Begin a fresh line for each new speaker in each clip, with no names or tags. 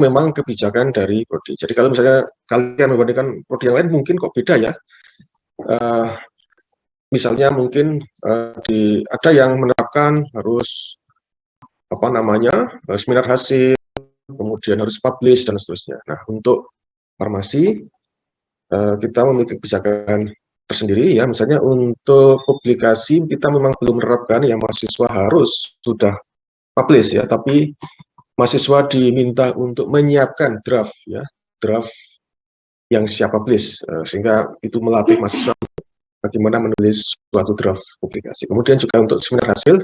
memang kebijakan dari prodi. Jadi kalau misalnya kalian membandingkan prodi yang lain mungkin kok beda ya. Misalnya mungkin ada yang menerapkan harus seminar hasil, kemudian harus publish dan seterusnya. Nah, untuk farmasi kita memiliki kebijakan tersendiri ya. Misalnya untuk publikasi kita memang belum menerapkan yang mahasiswa harus sudah publish ya, tapi mahasiswa diminta untuk menyiapkan draft ya, draft yang siap publish, sehingga itu melatih mahasiswa bagaimana menulis suatu draft publikasi. Kemudian juga untuk seminar hasil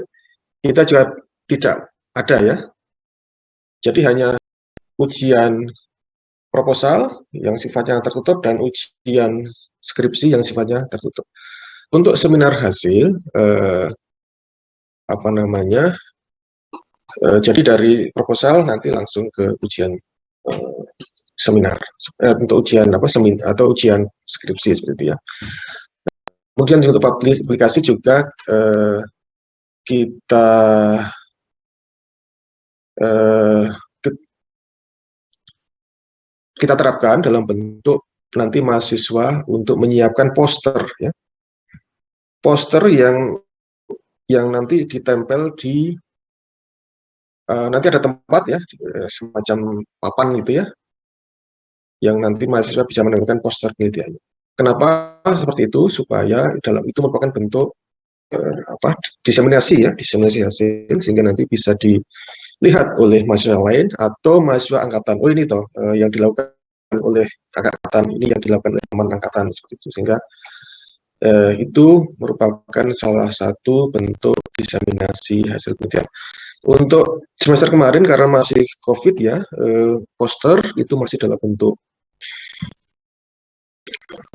kita juga tidak ada ya, jadi hanya ujian proposal yang sifatnya tertutup dan ujian skripsi yang sifatnya tertutup. Untuk seminar hasil jadi dari proposal nanti langsung ke ujian seminar untuk ujian atau ujian skripsi seperti itu ya. Kemudian untuk publikasi juga kita terapkan dalam bentuk nanti mahasiswa untuk menyiapkan poster ya, poster yang nanti ditempel di nanti ada tempat ya, semacam papan gitu ya, yang nanti mahasiswa bisa menemukan poster penelitiannya. Kenapa seperti itu? Supaya dalam itu merupakan bentuk diseminasi hasil, sehingga nanti bisa dilihat oleh mahasiswa lain atau mahasiswa angkatan. Oh ini toh yang dilakukan oleh kakak angkatan, ini yang dilakukan oleh teman angkatan seperti itu, sehingga itu merupakan salah satu bentuk diseminasi hasil penelitian. Untuk semester kemarin karena masih COVID ya, poster itu masih dalam bentuk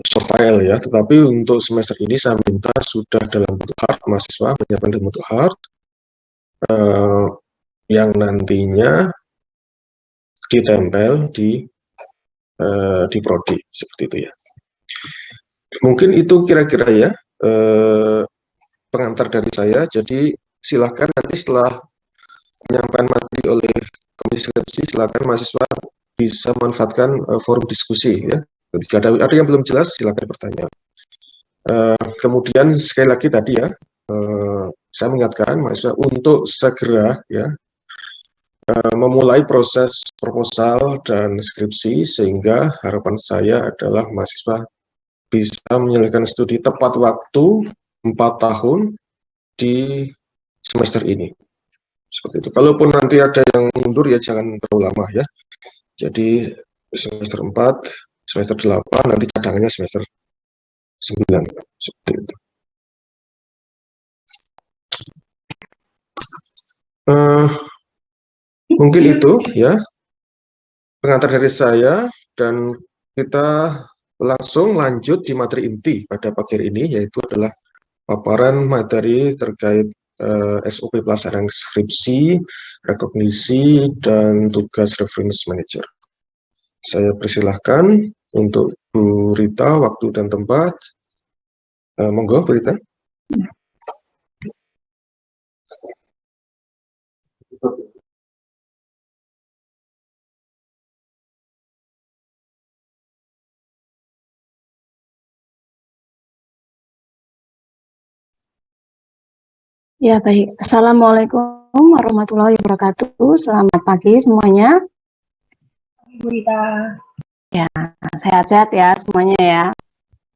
soft file ya, tetapi untuk semester ini saya minta sudah dalam bentuk hard, mahasiswa menyiapkan dalam bentuk hard yang nantinya ditempel di prodi seperti itu ya. Mungkin itu kira-kira ya pengantar dari saya. Jadi silahkan nanti setelah penyampaian materi oleh komisi skripsi, silakan mahasiswa bisa memanfaatkan forum diskusi ya. Jika ada yang belum jelas, silakan bertanya. Kemudian sekali lagi tadi ya, saya mengingatkan mahasiswa untuk segera ya memulai proses proposal dan skripsi, sehingga harapan saya adalah mahasiswa bisa menyelesaikan studi tepat waktu 4 tahun di semester ini. Seperti itu. Kalaupun nanti ada yang mundur ya jangan terlalu lama ya. Jadi semester 4, semester 8, nanti cadangannya semester 9. Seperti itu. Mungkin itu ya pengantar dari saya, dan kita langsung lanjut di materi inti pada pagi hari ini, yaitu adalah paparan materi terkait SOP pelaksanaan skripsi, rekognisi, dan tugas reference manager. Saya persilahkan untuk Bu Rita, waktu dan tempat. Monggo, Bu Rita.
Ya, baik. Assalamualaikum warahmatullahi wabarakatuh. Selamat pagi semuanya.
Bu Rita.
Ya, sehat-sehat ya semuanya ya.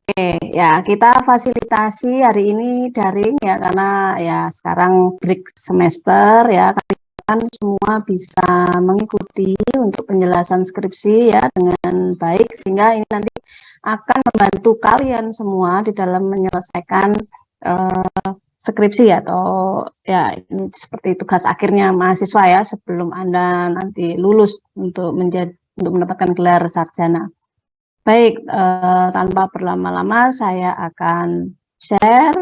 Oke, ya kita fasilitasi hari ini daring ya, karena ya sekarang break semester ya. Kalian semua bisa mengikuti untuk penjelasan skripsi ya dengan baik, sehingga ini nanti akan membantu kalian semua di dalam menyelesaikan skripsi atau ya ini seperti tugas akhirnya mahasiswa ya sebelum Anda nanti lulus untuk mendapatkan gelar sarjana. Baik, tanpa berlama-lama saya akan share.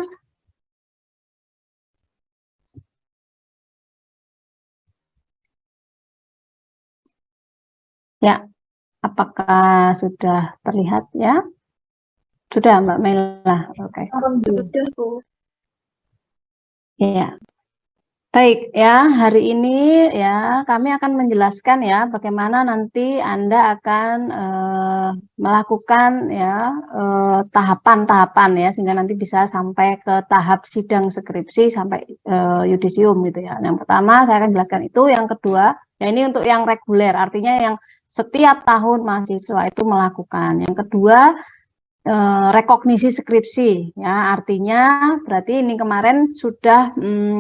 Ya, apakah sudah terlihat ya? Sudah Mbak Mela, oke.
Sudah, Bu.
Ya, Baik ya, hari ini ya kami akan menjelaskan ya bagaimana nanti Anda akan melakukan ya tahapan-tahapan ya sehingga nanti bisa sampai ke tahap sidang skripsi sampai yudisium gitu ya. Yang pertama saya akan jelaskan itu, yang kedua ya ini untuk yang reguler, artinya yang setiap tahun mahasiswa itu melakukan. Yang kedua rekognisi skripsi ya, artinya berarti ini kemarin sudah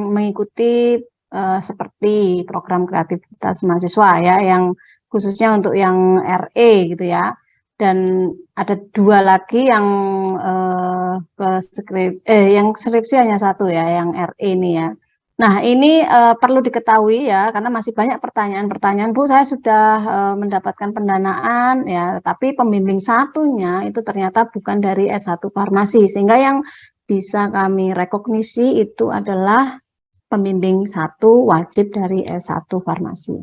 mengikuti seperti program kreativitas mahasiswa ya, yang khususnya untuk yang RE gitu ya, dan ada 2 lagi yang yang skripsi hanya 1 ya, yang RE ini ya. Nah, ini perlu diketahui ya, karena masih banyak pertanyaan-pertanyaan, Bu, saya sudah mendapatkan pendanaan ya, tapi pembimbing satunya itu ternyata bukan dari S1 Farmasi, sehingga yang bisa kami rekognisi itu adalah pembimbing 1 wajib dari S1 Farmasi.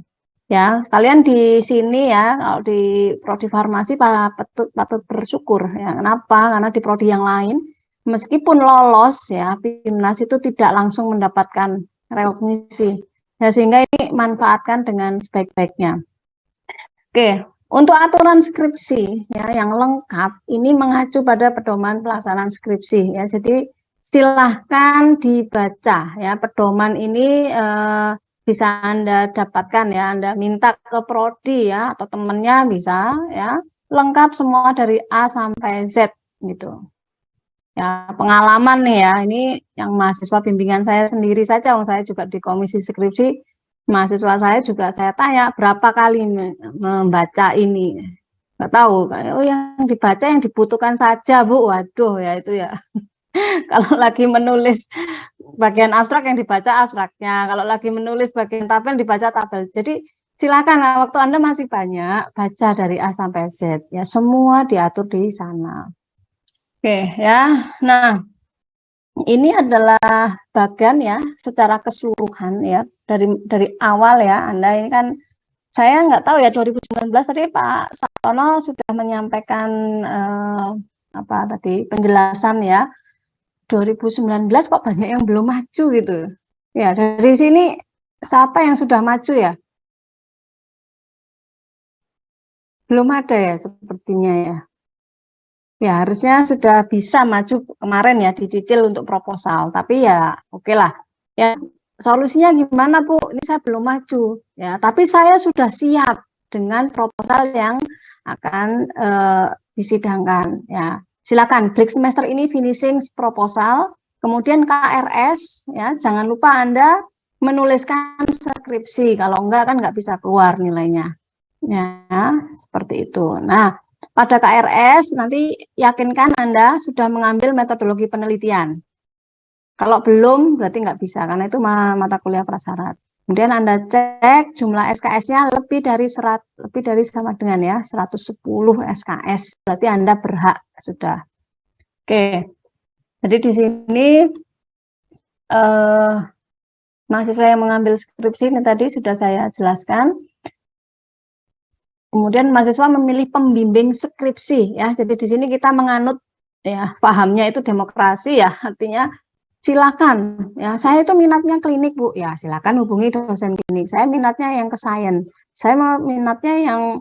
Ya, kalian di sini ya, kalau di prodi farmasi patut bersyukur ya. Kenapa? Karena di prodi yang lain meskipun lolos ya, PIMNAS itu tidak langsung mendapatkan rekognisi. Ya, sehingga ini manfaatkan dengan sebaik-baiknya. Oke, untuk aturan skripsi ya yang lengkap ini mengacu pada pedoman pelaksanaan skripsi ya. Jadi silahkan dibaca ya, pedoman ini bisa Anda dapatkan ya, Anda minta ke prodi ya atau temennya bisa ya, lengkap semua dari A sampai Z gitu. Ya, pengalaman nih ya, ini yang mahasiswa bimbingan saya sendiri saja, saya juga di komisi skripsi, mahasiswa saya juga saya tanya berapa kali membaca ini. Nggak tahu, oh yang dibaca yang dibutuhkan saja Bu, waduh ya itu ya. Kalau lagi menulis bagian abstrak yang dibaca abstraknya, kalau lagi menulis bagian tabel dibaca tabel. Jadi silakan, waktu Anda masih banyak, baca dari A sampai Z ya, semua diatur di sana. Oke ya, nah ini adalah bagan ya secara keseluruhan ya, dari awal ya. Anda ini kan, saya nggak tahu ya 2019 tadi Pak Sartono sudah menyampaikan apa tadi penjelasan ya, 2019 kok banyak yang belum maju gitu. Ya, dari sini siapa yang sudah maju ya? Belum ada ya sepertinya ya. Ya, harusnya sudah bisa maju kemarin ya, dicicil untuk proposal. Tapi ya oke lah. Ya, solusinya gimana Bu? Ini saya belum maju. Ya, tapi saya sudah siap dengan proposal yang akan disidangkan. Ya, silakan break semester ini finishing proposal, kemudian KRS. Ya, jangan lupa Anda menuliskan skripsi. Kalau enggak kan nggak bisa keluar nilainya. Ya, seperti itu. Nah, pada KRS nanti yakinkan Anda sudah mengambil metodologi penelitian. Kalau belum berarti nggak bisa, karena itu mata kuliah prasyarat. Kemudian Anda cek jumlah SKS-nya lebih dari sama dengan ya 110 SKS. Berarti Anda berhak sudah. Oke. Jadi di sini mahasiswa yang mengambil skripsi ini tadi sudah saya jelaskan. Kemudian mahasiswa memilih pembimbing skripsi ya. Jadi di sini kita menganut ya, pahamnya itu demokrasi ya. Artinya silakan ya, saya itu minatnya klinik Bu, ya silakan hubungi dosen klinik. Saya minatnya yang ke sains. Saya minatnya yang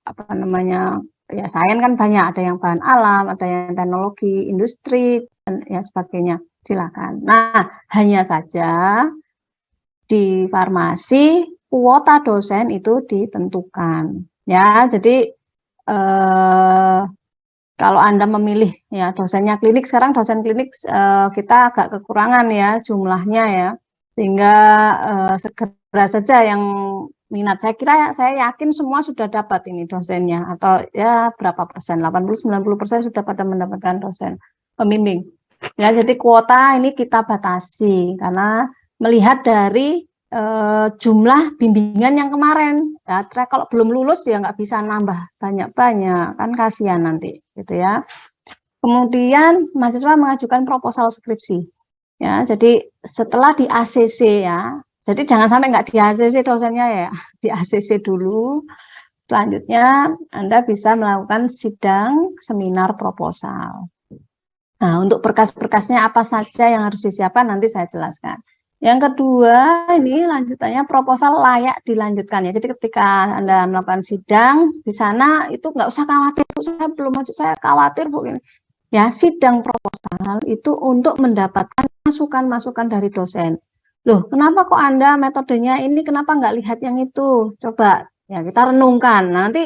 apa namanya? Ya sains kan banyak, ada yang bahan alam, ada yang teknologi, industri dan ya sebagainya. Silakan. Nah, hanya saja di farmasi kuota dosen itu ditentukan ya. Jadi kalau Anda memilih ya dosennya klinik, sekarang dosen klinik kita agak kekurangan ya jumlahnya ya, sehingga segera saja yang minat. Saya yakin semua sudah dapat ini dosennya, atau ya berapa persen, 80-90% sudah pada mendapatkan dosen pembimbing ya. Jadi kuota ini kita batasi karena melihat dari jumlah bimbingan yang kemarin ya. Kalau belum lulus dia nggak bisa nambah banyak-banyak, kan kasihan nanti gitu ya. Kemudian mahasiswa mengajukan proposal skripsi ya. Jadi setelah di ACC ya, jadi jangan sampai nggak di ACC dosennya ya, di ACC dulu. Selanjutnya Anda bisa melakukan sidang seminar proposal. Nah, untuk berkas-berkasnya apa saja yang harus disiapkan nanti saya jelaskan. Yang kedua, ini lanjutannya proposal layak dilanjutkan ya. Jadi ketika Anda melakukan sidang di sana itu nggak usah khawatir, Bu, saya belum maju, saya khawatir Bu. Ya, sidang proposal itu untuk mendapatkan masukan-masukan dari dosen. Loh, kenapa kok Anda metodenya ini, kenapa nggak lihat yang itu? Coba ya kita renungkan. Nanti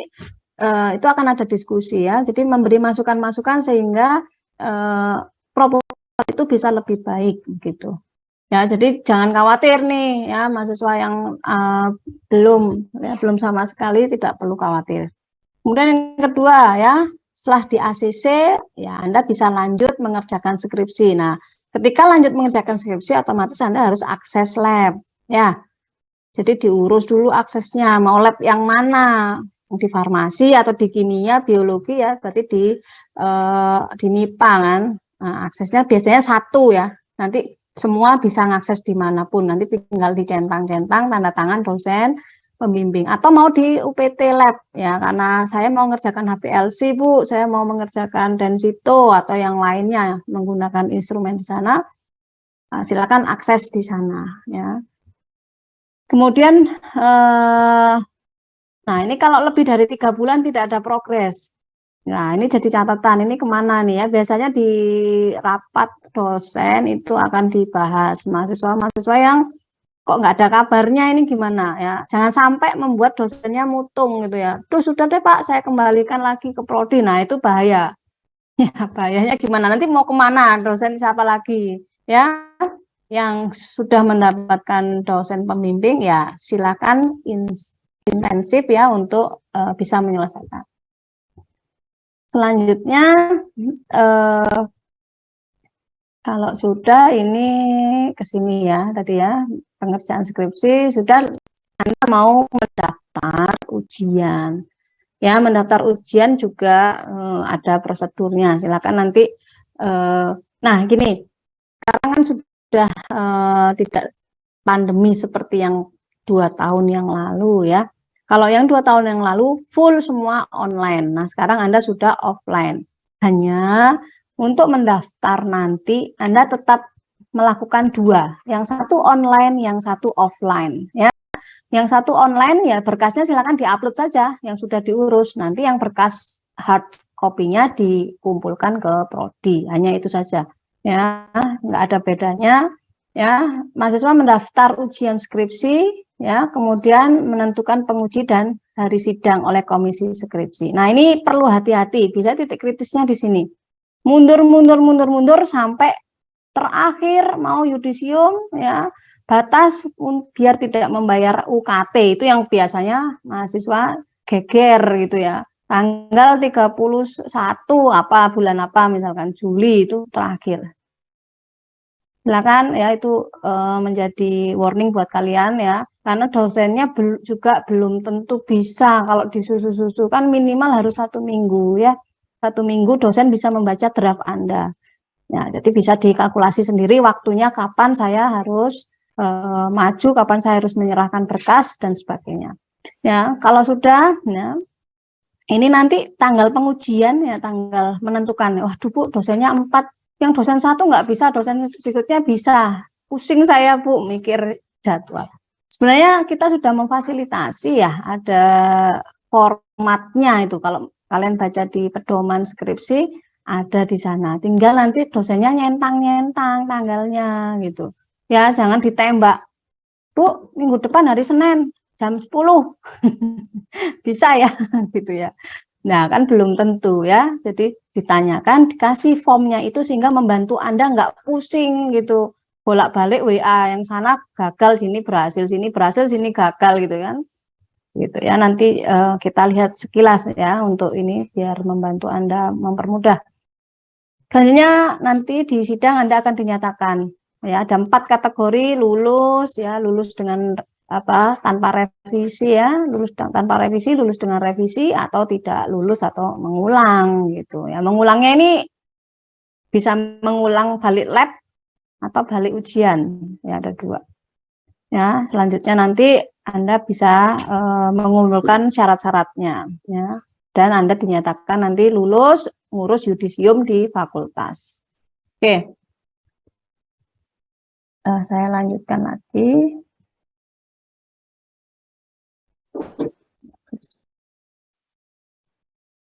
itu akan ada diskusi ya. Jadi memberi masukan-masukan sehingga proposal itu bisa lebih baik gitu. Ya, jadi jangan khawatir nih ya mahasiswa yang belum sama sekali, tidak perlu khawatir. Kemudian yang kedua ya, setelah di ACC ya Anda bisa lanjut mengerjakan skripsi. Nah, ketika lanjut mengerjakan skripsi otomatis Anda harus akses lab ya. Jadi diurus dulu aksesnya, mau lab yang mana? Di farmasi atau di kimia, biologi ya, berarti di MIPA kan. Nah, aksesnya biasanya satu ya. Nanti semua bisa mengakses dimanapun, nanti tinggal dicentang-centang tanda tangan dosen pembimbing, atau mau di UPT Lab ya, karena saya mau mengerjakan HPLC Bu, saya mau mengerjakan Densito atau yang lainnya menggunakan instrumen di sana, silakan akses di sana ya. Kemudian nah ini kalau lebih dari 3 bulan tidak ada progres. Nah, ini jadi catatan, ini kemana nih ya? Biasanya di rapat dosen itu akan dibahas mahasiswa-mahasiswa yang kok nggak ada kabarnya, ini gimana ya? Jangan sampai membuat dosennya mutung gitu ya. Tuh sudah deh Pak, saya kembalikan lagi ke prodi. Nah, itu bahaya. Ya, bahayanya gimana? Nanti mau kemana? Dosen siapa lagi? Ya, yang sudah mendapatkan dosen pembimbing ya silakan intensif ya untuk bisa menyelesaikan. Selanjutnya, kalau sudah ini ke sini ya, tadi ya, pengerjaan skripsi, sudah Anda mau mendaftar ujian. Ya, mendaftar ujian juga ada prosedurnya, silakan nanti. Nah, gini, sekarang kan sudah tidak pandemi seperti yang 2 tahun yang lalu ya. Kalau yang 2 tahun yang lalu full semua online. Nah, sekarang Anda sudah offline. Hanya untuk mendaftar nanti Anda tetap melakukan 2. Yang satu online, yang satu offline ya. Yang satu online ya berkasnya silakan diupload saja yang sudah diurus. Nanti yang berkas hard copy-nya dikumpulkan ke prodi. Hanya itu saja. Ya, nggak ada bedanya. Ya, mahasiswa mendaftar ujian skripsi, ya, kemudian menentukan penguji dan hari sidang oleh komisi skripsi. Nah, ini perlu hati-hati, bisa titik kritisnya di sini. Mundur sampai terakhir mau yudisium, ya, batas biar tidak membayar UKT, itu yang biasanya mahasiswa geger gitu ya. Tanggal 31 apa bulan apa misalkan Juli itu terakhir. Silakan ya itu menjadi warning buat kalian ya, karena dosennya juga belum tentu bisa. Kalau disusu-susu kan minimal harus 1 minggu ya, 1 minggu dosen bisa membaca draft Anda ya, jadi bisa dikalkulasi sendiri waktunya kapan saya harus maju, kapan saya harus menyerahkan berkas dan sebagainya ya. Kalau sudah ya, ini nanti tanggal pengujian ya, tanggal menentukan. Waduh Bu, dosennya 4, yang dosen 1 nggak bisa, dosen berikutnya bisa. Pusing saya Bu mikir jadwal. Sebenarnya kita sudah memfasilitasi ya, ada formatnya itu. Kalau kalian baca di pedoman skripsi ada di sana. Tinggal nanti dosennya nyentang-nyentang tanggalnya gitu. Ya, jangan ditembak. Bu, minggu depan hari Senin jam 10. Bisa ya gitu ya. Nah, kan belum tentu ya. Jadi ditanyakan, dikasih formnya itu sehingga membantu Anda nggak pusing gitu. Bolak-balik WA yang sana gagal, sini berhasil, sini gagal gitu kan. Gitu ya. Nanti kita lihat sekilas ya untuk ini biar membantu Anda mempermudah. Selanjutnya nanti di sidang Anda akan dinyatakan ya ada 4 kategori lulus ya, lulus dengan apa tanpa revisi ya, lulus tanpa revisi, lulus dengan revisi, atau tidak lulus atau mengulang gitu ya. Mengulangnya ini bisa mengulang balik lab atau balik ujian ya, ada 2 ya. Selanjutnya nanti Anda bisa mengumpulkan syarat-syaratnya ya, dan Anda dinyatakan nanti lulus ngurus yudisium di fakultas. Oke. Saya lanjutkan lagi.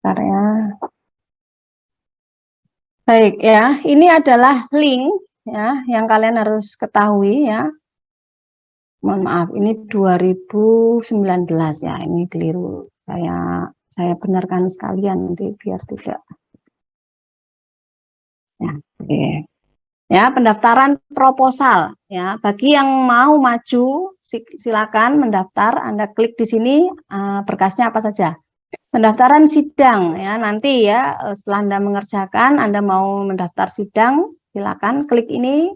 Bentar ya. Baik ya, ini adalah link ya yang kalian harus ketahui ya. Mohon maaf, ini 2019 ya, ini keliru. Saya benarkan sekalian nanti biar tidak. Ya, oke. Ya, pendaftaran proposal ya. Bagi yang mau maju silakan mendaftar. Anda klik di sini berkasnya apa saja. Pendaftaran sidang ya, nanti ya setelah Anda mengerjakan, Anda mau mendaftar sidang, silakan klik ini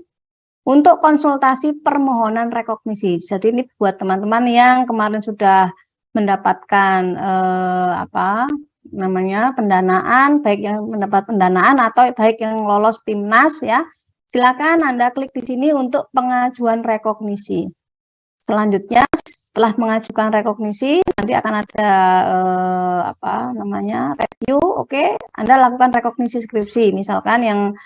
untuk konsultasi permohonan rekognisi. Jadi ini buat teman-teman yang kemarin sudah mendapatkan pendanaan, baik yang mendapat pendanaan atau baik yang lolos PIMNAS ya. Silakan Anda klik di sini untuk pengajuan rekognisi. Selanjutnya setelah mengajukan rekognisi nanti akan ada review. Oke, Anda lakukan rekognisi skripsi. Misalkan yang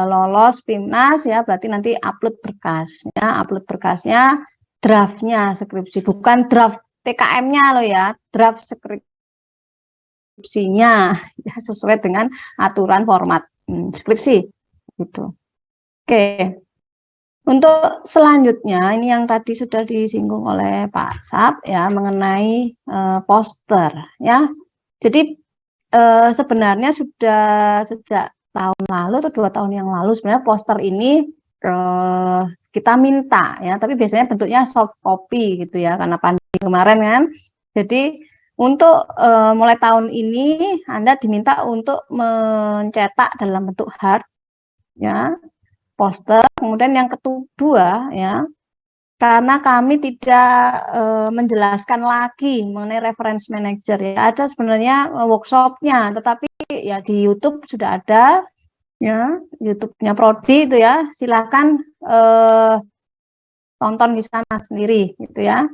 lolos PIMNAS ya, berarti nanti upload berkas ya, upload berkasnya draftnya skripsi, bukan draft TKM-nya loh ya, draft skripsinya ya, sesuai dengan aturan format skripsi gitu. Oke. Untuk selanjutnya, ini yang tadi sudah disinggung oleh Pak Sap ya, mengenai poster ya. Jadi sebenarnya sudah sejak tahun lalu atau 2 tahun yang lalu sebenarnya poster ini kita minta ya, tapi biasanya bentuknya soft copy gitu ya, karena pandemi kemarin kan. Jadi untuk mulai tahun ini Anda diminta untuk mencetak dalam bentuk hard ya, poster. Kemudian yang kedua ya, karena kami tidak menjelaskan lagi mengenai reference manager ya, ada sebenarnya workshopnya, tetapi ya di YouTube sudah ada ya, YouTube-nya Prodi itu ya, silakan tonton di sana sendiri gitu ya.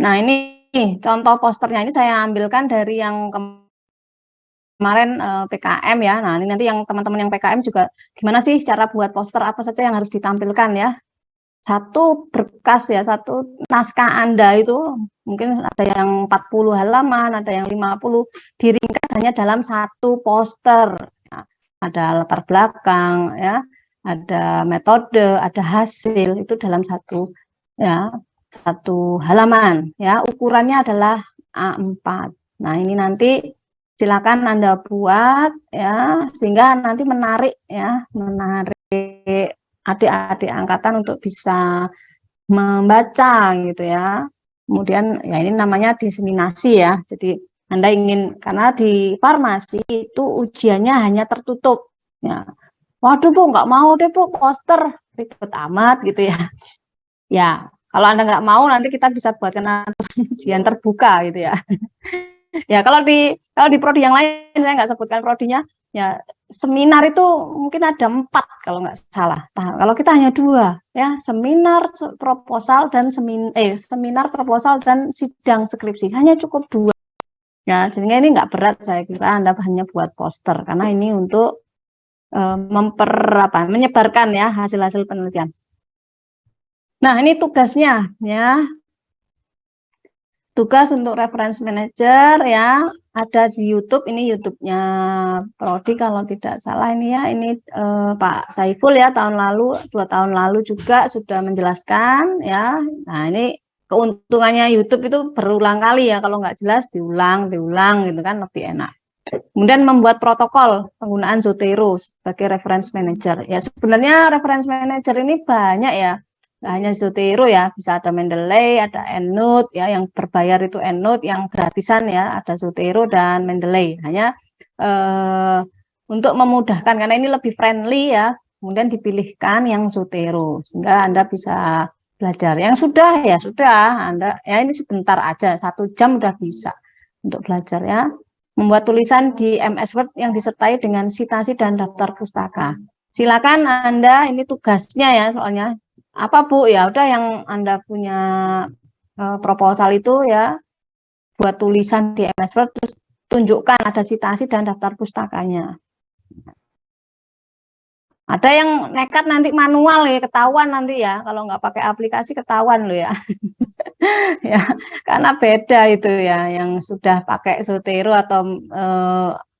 Nah ini contoh posternya, ini saya ambilkan dari yang kemarin PKM ya. Nah ini nanti yang teman-teman yang PKM juga gimana sih cara buat poster, apa saja yang harus ditampilkan ya. Satu berkas ya, satu naskah Anda itu mungkin ada yang 40 halaman, ada yang 50, diringkas hanya dalam satu poster. Ya, ada latar belakang ya, ada metode, ada hasil, itu dalam satu ya, satu halaman ya, ukurannya adalah A4. Nah, ini nanti silakan Anda buat ya, sehingga nanti menarik ya, menarik adik-adik angkatan untuk bisa membaca gitu ya. Kemudian ya ini namanya diseminasi ya. Jadi Anda ingin, karena di farmasi itu ujiannya hanya tertutup ya. Waduh Bu, nggak mau deh Bu poster, ribet amat gitu ya. Ya, kalau Anda nggak mau nanti kita bisa buatkan ujian terbuka gitu ya. Ya, kalau di prodi yang lain saya nggak sebutkan prodinya, ya seminar itu mungkin ada 4 kalau nggak salah. Nah, kalau kita hanya 2 ya, seminar proposal dan seminar proposal dan sidang skripsi, hanya cukup 2. Ya, sehingga ini nggak berat, saya kira Anda hanya buat poster karena ini untuk menyebarkan ya hasil-hasil penelitian. Nah, ini tugasnya ya. Tugas untuk reference manager ya, ada di YouTube. Ini YouTube-nya Prodi kalau tidak salah ini ya. Ini Pak Saiful ya, 2 tahun lalu juga sudah menjelaskan ya. Nah, ini keuntungannya YouTube itu berulang kali ya, kalau nggak jelas diulang gitu kan, lebih enak. Kemudian membuat protokol penggunaan Zotero sebagai reference manager. Ya, sebenarnya reference manager ini banyak ya. Nggak hanya Zotero ya, bisa ada Mendeley, ada EndNote ya, yang berbayar itu EndNote, yang gratisan ya ada Zotero dan Mendeley. Hanya untuk memudahkan karena ini lebih friendly ya, kemudian dipilihkan yang Zotero sehingga Anda bisa belajar. Yang sudah ya sudah, Anda ya ini sebentar aja, 1 jam udah bisa untuk belajar ya. Membuat tulisan di MS Word yang disertai dengan citasi dan daftar pustaka. Silakan Anda, ini tugasnya ya, soalnya apa Bu? Ya udah yang Anda punya proposal itu ya, buat tulisan di MS Word, terus tunjukkan ada citasi dan daftar pustakanya. Ada yang nekat nanti manual ya, ketahuan nanti ya. Kalau nggak pakai aplikasi ketahuan loh ya. Ya, karena beda itu ya. Yang sudah pakai Zotero atau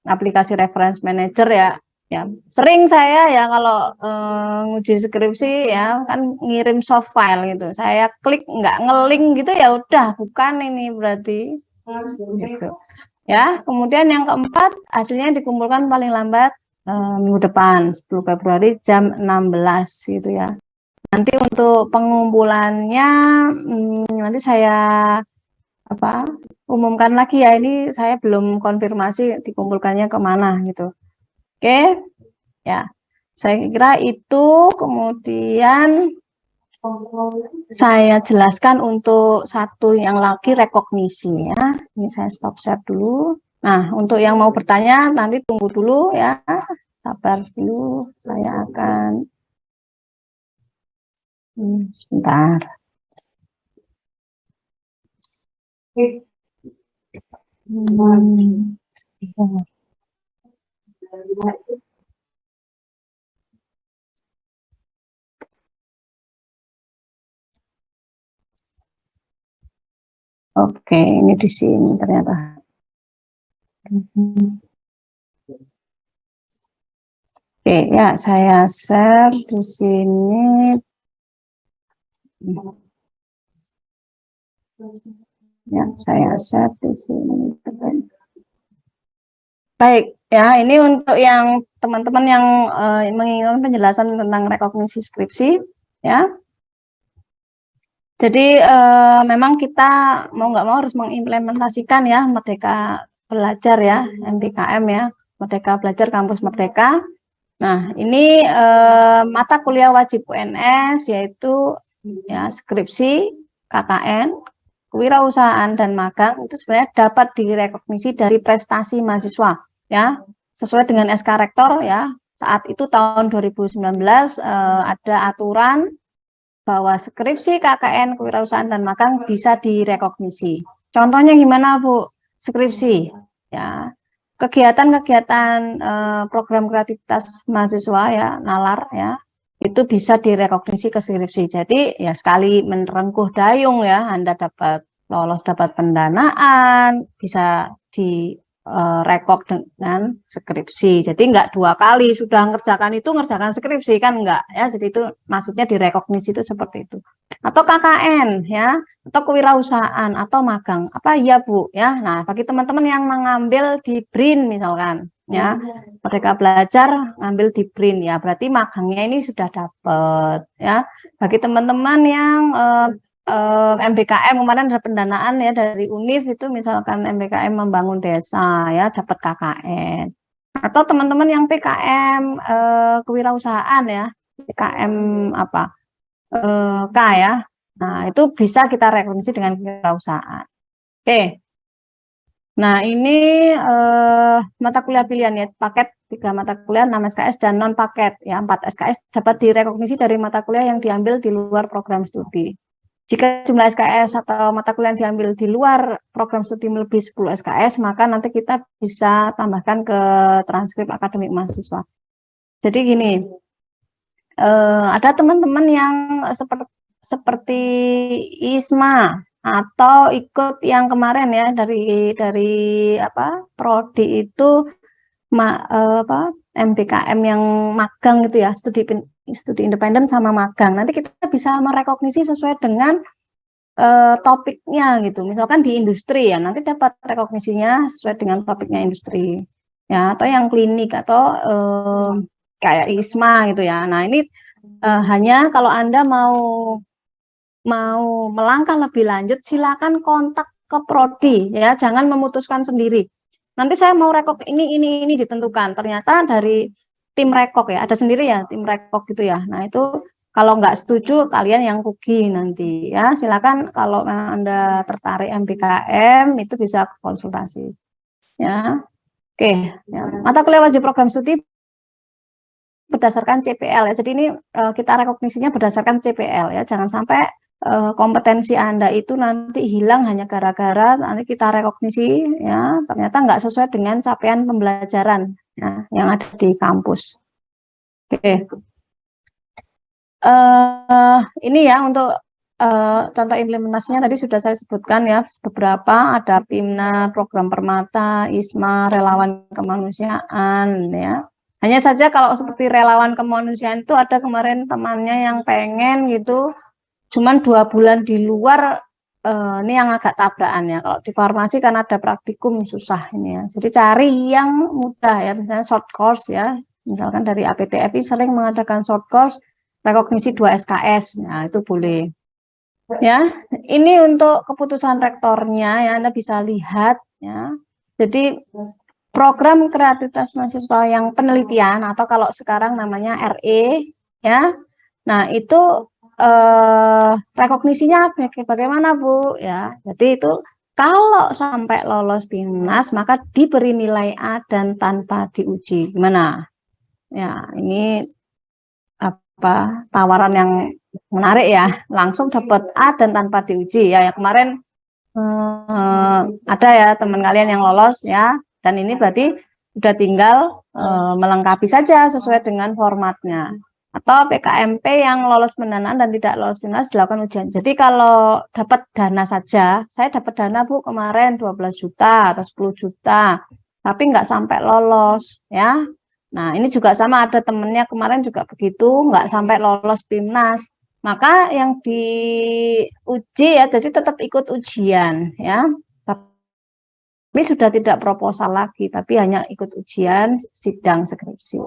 aplikasi reference manager ya. Ya, sering saya ya kalau nguji skripsi ya kan ngirim soft file gitu. Saya klik nggak ngelink gitu ya udah bukan ini berarti. Gitu. Ya, kemudian yang keempat hasilnya dikumpulkan paling lambat minggu depan 10 Februari jam 16 gitu ya. Nanti untuk pengumpulannya nanti saya umumkan lagi ya, ini saya belum konfirmasi dikumpulkannya kemana gitu. Oke, ya saya kira itu. Kemudian saya jelaskan untuk satu yang lagi rekognisi ya. Ini saya stop share dulu. Nah, untuk yang mau bertanya nanti tunggu dulu ya. Sabar dulu, saya akan sebentar. Oke, ini di sini ternyata. Oke, ya saya share di sini. Ya, saya share di sini. Baik, ya ini untuk yang teman-teman yang menginginkan penjelasan tentang rekognisi skripsi, ya. Jadi memang kita mau nggak mau harus mengimplementasikan ya Merdeka Belajar ya, MBKM ya, Merdeka Belajar Kampus Merdeka. Nah, ini mata kuliah wajib UNS yaitu ya skripsi, KKN, kewirausahaan dan magang itu sebenarnya dapat direkognisi dari prestasi mahasiswa ya, sesuai dengan SK Rektor ya. Saat itu tahun 2019 ada aturan bahwa skripsi, KKN, kewirausahaan dan magang bisa direkognisi. Contohnya gimana, Bu? Skripsi ya. Kegiatan-kegiatan program kreativitas mahasiswa ya, nalar ya, itu bisa direkognisi ke skripsi. Jadi ya sekali merengkuh dayung ya, Anda dapat lolos dapat pendanaan, bisa di rekog dengan skripsi. Jadi enggak dua kali sudah ngerjakan itu ngerjakan skripsi kan enggak ya. Jadi itu maksudnya direkognisi itu seperti itu. Atau KKN ya, atau kewirausahaan atau magang. Apa iya, Bu? Ya. Nah, bagi teman-teman yang mengambil di BRIN misalkan ya, Merdeka Belajar ngambil di BRIN ya, berarti magangnya ini sudah dapat ya. Bagi teman-teman yang MBKM kemarin ada pendanaan ya dari UNIF itu misalkan MBKM membangun desa ya dapat KKN. Atau teman-teman yang PKM kewirausahaan ya, PKM apa K ya. Nah, itu bisa kita rekognisi dengan kewirausahaan. Oke. Nah, ini mata kuliah pilihan ya, paket 3 mata kuliah, 6 SKS dan non paket ya, 4 SKS dapat direkognisi dari mata kuliah yang diambil di luar program studi. Jika jumlah SKS atau mata kuliah yang diambil di luar program studi lebih 10 SKS, maka nanti kita bisa tambahkan ke transkrip akademik mahasiswa. Jadi gini, ada teman-teman yang seperti Isma atau ikut yang kemarin ya dari apa prodi itu MBKM yang magang gitu ya, studi independen sama magang. Nanti kita bisa merekognisi sesuai dengan topiknya gitu. Misalkan di industri ya, nanti dapat rekognisinya sesuai dengan topiknya industri. Ya, atau yang klinik atau kayak ISMA gitu ya. Nah, ini hanya kalau Anda mau melangkah lebih lanjut, silakan kontak ke prodi ya, jangan memutuskan sendiri. Nanti saya mau rekok ini ditentukan. Ternyata dari tim rekok ya, ada sendiri ya tim rekok gitu ya. Nah, itu kalau nggak setuju kalian yang rugi nanti ya. Silakan kalau Anda tertarik MBKM itu bisa konsultasi. Ya. Oke, ya. Mata kuliah wajib program studi berdasarkan CPL ya. Jadi ini kita rekognisinya berdasarkan CPL ya. Jangan sampai kompetensi Anda itu nanti hilang hanya gara-gara nanti kita rekognisi ya ternyata nggak sesuai dengan capaian pembelajaran ya, yang ada di kampus. Oke. Ini ya untuk contoh implementasinya tadi sudah saya sebutkan ya beberapa, ada PIMNA, program Permata, ISMA, relawan kemanusiaan ya. Hanya saja kalau seperti relawan kemanusiaan itu ada kemarin temannya yang pengen gitu, cuman 2 bulan di luar, ini yang agak tabrakan ya. Kalau di farmasi kan ada praktikum susah ini ya. Jadi cari yang mudah ya, misalnya short course ya. Misalkan dari APTFI sering mengadakan short course rekognisi 2 SKS, nah itu boleh. Ya, ini untuk keputusan rektornya ya, Anda bisa lihat ya. Jadi program kreativitas mahasiswa yang penelitian atau kalau sekarang namanya RE ya. Nah, itu rekognisinya bagaimana Bu ya. Jadi itu kalau sampai lolos PIMNAS maka diberi nilai A dan tanpa diuji. Gimana? Ya, ini apa tawaran yang menarik ya, langsung dapat A dan tanpa diuji ya. Yang kemarin ada ya teman kalian yang lolos ya, dan ini berarti sudah tinggal melengkapi saja sesuai dengan formatnya. Atau PKMP yang lolos pendanaan dan tidak lolos PIMNAS dilakukan ujian. Jadi kalau dapat dana saja, saya dapat dana Bu kemarin 12 juta atau 10 juta, tapi nggak sampai lolos ya. Nah, ini juga sama, ada temennya kemarin juga begitu, nggak sampai lolos PIMNAS. Maka yang diuji ya, jadi tetap ikut ujian ya. Tapi sudah tidak proposal lagi, tapi hanya ikut ujian sidang skripsi.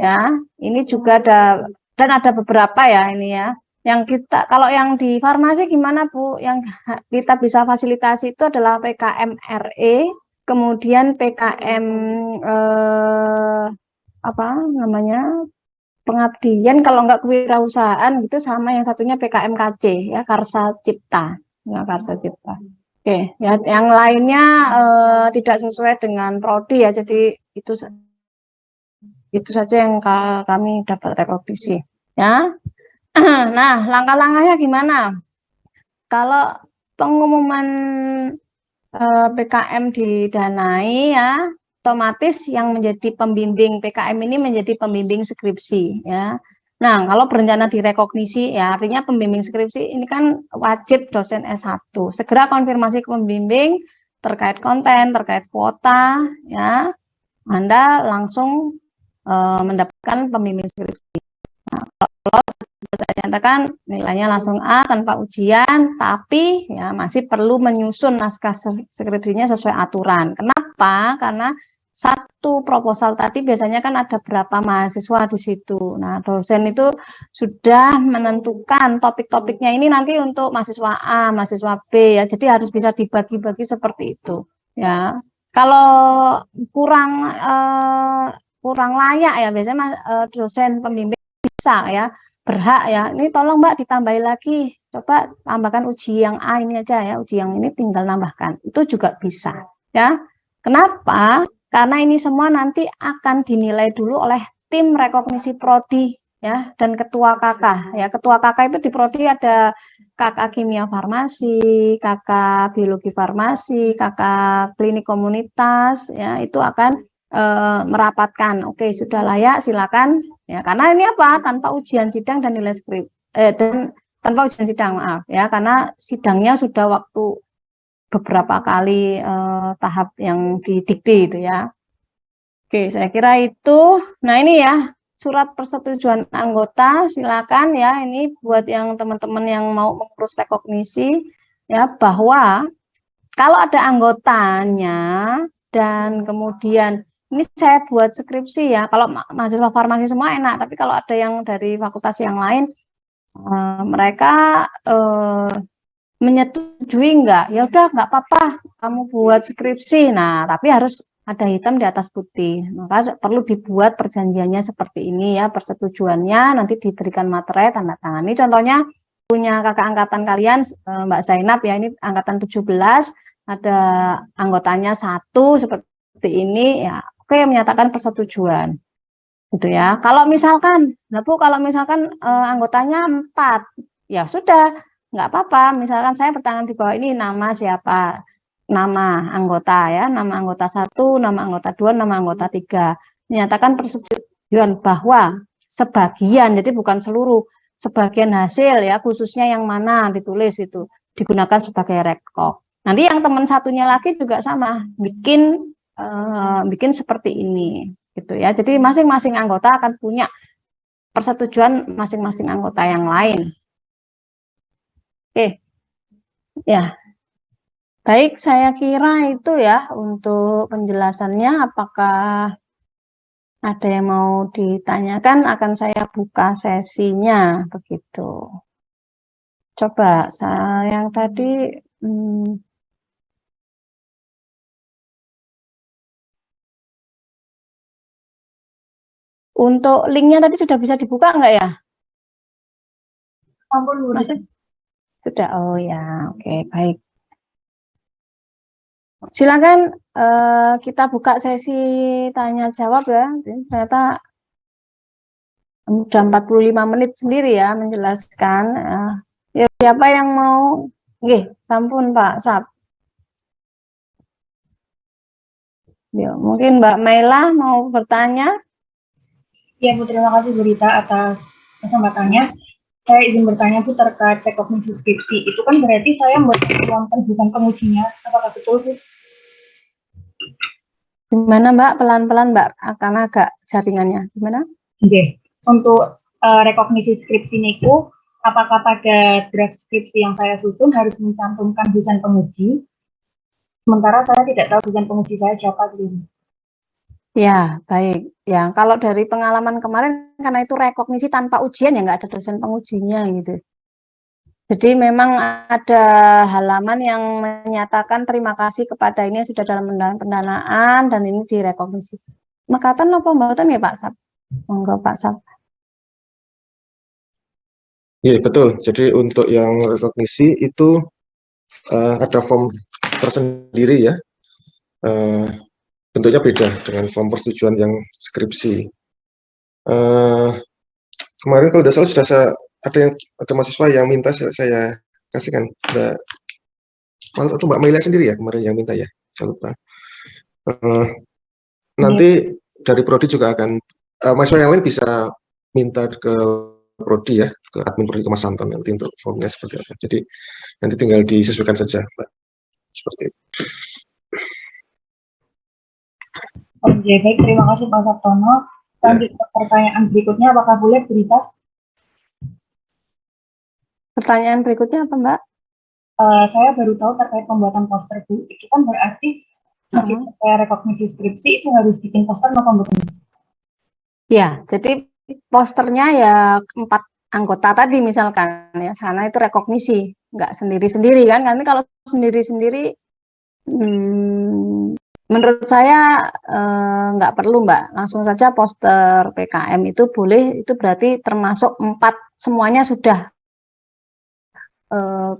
Ya, ini juga ada, dan ada beberapa ya ini ya. Yang kita, kalau yang di farmasi gimana Bu? Yang kita bisa fasilitasi itu adalah PKM RE, kemudian PKM apa namanya pengabdian, kalau enggak kewirausahaan gitu, sama yang satunya PKMKC ya, Karsa Cipta ya, Karsa Cipta. Oke ya, yang lainnya tidak sesuai dengan prodi ya, jadi itu saja yang kami dapat rekognisi ya. Nah, langkah-langkahnya gimana kalau pengumuman PKM didanai ya, otomatis yang menjadi pembimbing PKM ini menjadi pembimbing skripsi ya. Nah, kalau berencana direkognisi ya, artinya pembimbing skripsi ini kan wajib dosen S1. Segera konfirmasi ke pembimbing terkait konten, terkait kuota ya. Anda langsung mendapatkan pembimbing skripsi. Nah, kalau saya nyatakan nilainya langsung A tanpa ujian, tapi ya masih perlu menyusun naskah skripsinya sesuai aturan. Kenapa? Karena satu proposal tadi biasanya kan ada berapa mahasiswa di situ. Nah, dosen itu sudah menentukan topik-topiknya ini nanti untuk mahasiswa A, mahasiswa B ya. Jadi harus bisa dibagi-bagi seperti itu. Ya, kalau kurang layak ya biasanya dosen pembimbing bisa ya, berhak ya, ini tolong Mbak ditambahi lagi, coba tambahkan uji yang A ini aja ya, uji yang ini tinggal nambahkan, itu juga bisa ya. Kenapa? Karena ini semua nanti akan dinilai dulu oleh tim rekognisi prodi ya, dan ketua KK ya. Ketua KK itu di prodi ada kakak kimia farmasi, kakak biologi farmasi, kakak klinik komunitas ya, itu akan merapatkan, oke sudah layak silakan ya, karena ini apa, tanpa ujian sidang dan nilai skrip dan tanpa ujian sidang, maaf ya, karena sidangnya sudah waktu beberapa kali tahap yang didikti itu ya. Oke, saya kira itu. Nah, ini ya surat persetujuan anggota, silakan ya, ini buat yang teman-teman yang mau mengurus rekognisi ya, bahwa kalau ada anggotanya dan kemudian ini saya buat skripsi ya, kalau mahasiswa farmasi semua enak, tapi kalau ada yang dari fakultas yang lain, mereka menyetujui enggak, ya udah enggak apa-apa, kamu buat skripsi, nah tapi harus ada hitam di atas putih, maka perlu dibuat perjanjiannya seperti ini ya, persetujuannya, nanti diberikan materai, tanda tangani, contohnya punya kakak angkatan kalian, Mbak Zainab ya, ini angkatan 17, ada anggotanya 1, seperti ini ya, oke, menyatakan persetujuan gitu ya. Kalau misalkan anggotanya 4, ya sudah nggak apa-apa, misalkan saya bertangan di bawah ini nama siapa, nama anggota ya, nama anggota 1, nama anggota 2, nama anggota 3, menyatakan persetujuan bahwa sebagian, jadi bukan seluruh, sebagian hasil ya, khususnya yang mana ditulis itu digunakan sebagai rekok. Nanti yang teman satunya lagi juga sama, bikin seperti ini gitu ya. Jadi masing-masing anggota akan punya persetujuan masing-masing anggota yang lain. Oke. Ya. Baik, saya kira itu ya untuk penjelasannya. Apakah ada yang mau ditanyakan? Akan saya buka sesinya begitu. Coba saya yang tadi untuk linknya tadi sudah bisa dibuka enggak ya?
Ampun, Bu Rita.
Masih? Sudah. Oh ya, oke, baik. Silakan kita buka sesi tanya jawab ya. Ternyata udah 45 menit sendiri ya menjelaskan. Ya, siapa yang mau? Nggih, sampun Pak Sap. Ya, mungkin Mbak Maila mau bertanya.
Ya, Bu, terima kasih Bu Rita atas kesempatannya. Saya izin bertanya Bu terkait rekognisi skripsi. Itu kan berarti saya menuangkan bukan pengujinya. Apakah betul sih?
Gimana Mbak? Pelan-pelan Mbak, akan agak jaringannya. Gimana?
Oke. Untuk rekognisi skripsi niku, apakah pada draft skripsi yang saya susun harus mencantumkan dosen penguji? Sementara saya tidak tahu dosen penguji saya siapa gitu.
Ya, baik. Ya, kalau dari pengalaman kemarin, karena itu rekognisi tanpa ujian, ya nggak ada dosen pengujinya gitu. Jadi memang ada halaman yang menyatakan terima kasih kepada ini yang sudah dalam pendanaan, dan ini direkognisi. Mekatan apa mboten ya Pak Sap? Monggo Pak Sap.
Iya, betul. Jadi untuk yang rekognisi itu ada form tersendiri ya. Bentuknya beda dengan form persetujuan yang skripsi. Kemarin kalau tidak salah sudah ada mahasiswa yang minta saya kasihkan. Atau Mbak Maila sendiri ya kemarin yang minta ya, saya lupa. Nanti dari Prodi juga akan mahasiswa yang lain bisa minta ke Prodi ya, ke admin Prodi, ke Mas Anton nanti untuk formnya seperti apa. Jadi nanti tinggal disesuaikan saja, Mbak. Seperti itu.
Oke, baik. Terima kasih Pak Sabtono. Lanjut ke pertanyaan berikutnya, apakah boleh berita?
Pertanyaan berikutnya apa Mbak?
Saya baru tahu terkait pembuatan poster Bu. Itu kan berarti masih saya rekognisi skripsi itu harus bikin poster apa betul?
Ya, jadi posternya ya 4 anggota tadi misalkan ya, sana itu rekognisi, nggak sendiri-sendiri kan? Karena kalau sendiri-sendiri menurut saya nggak perlu Mbak, langsung saja poster PKM itu boleh, itu berarti termasuk 4 semuanya sudah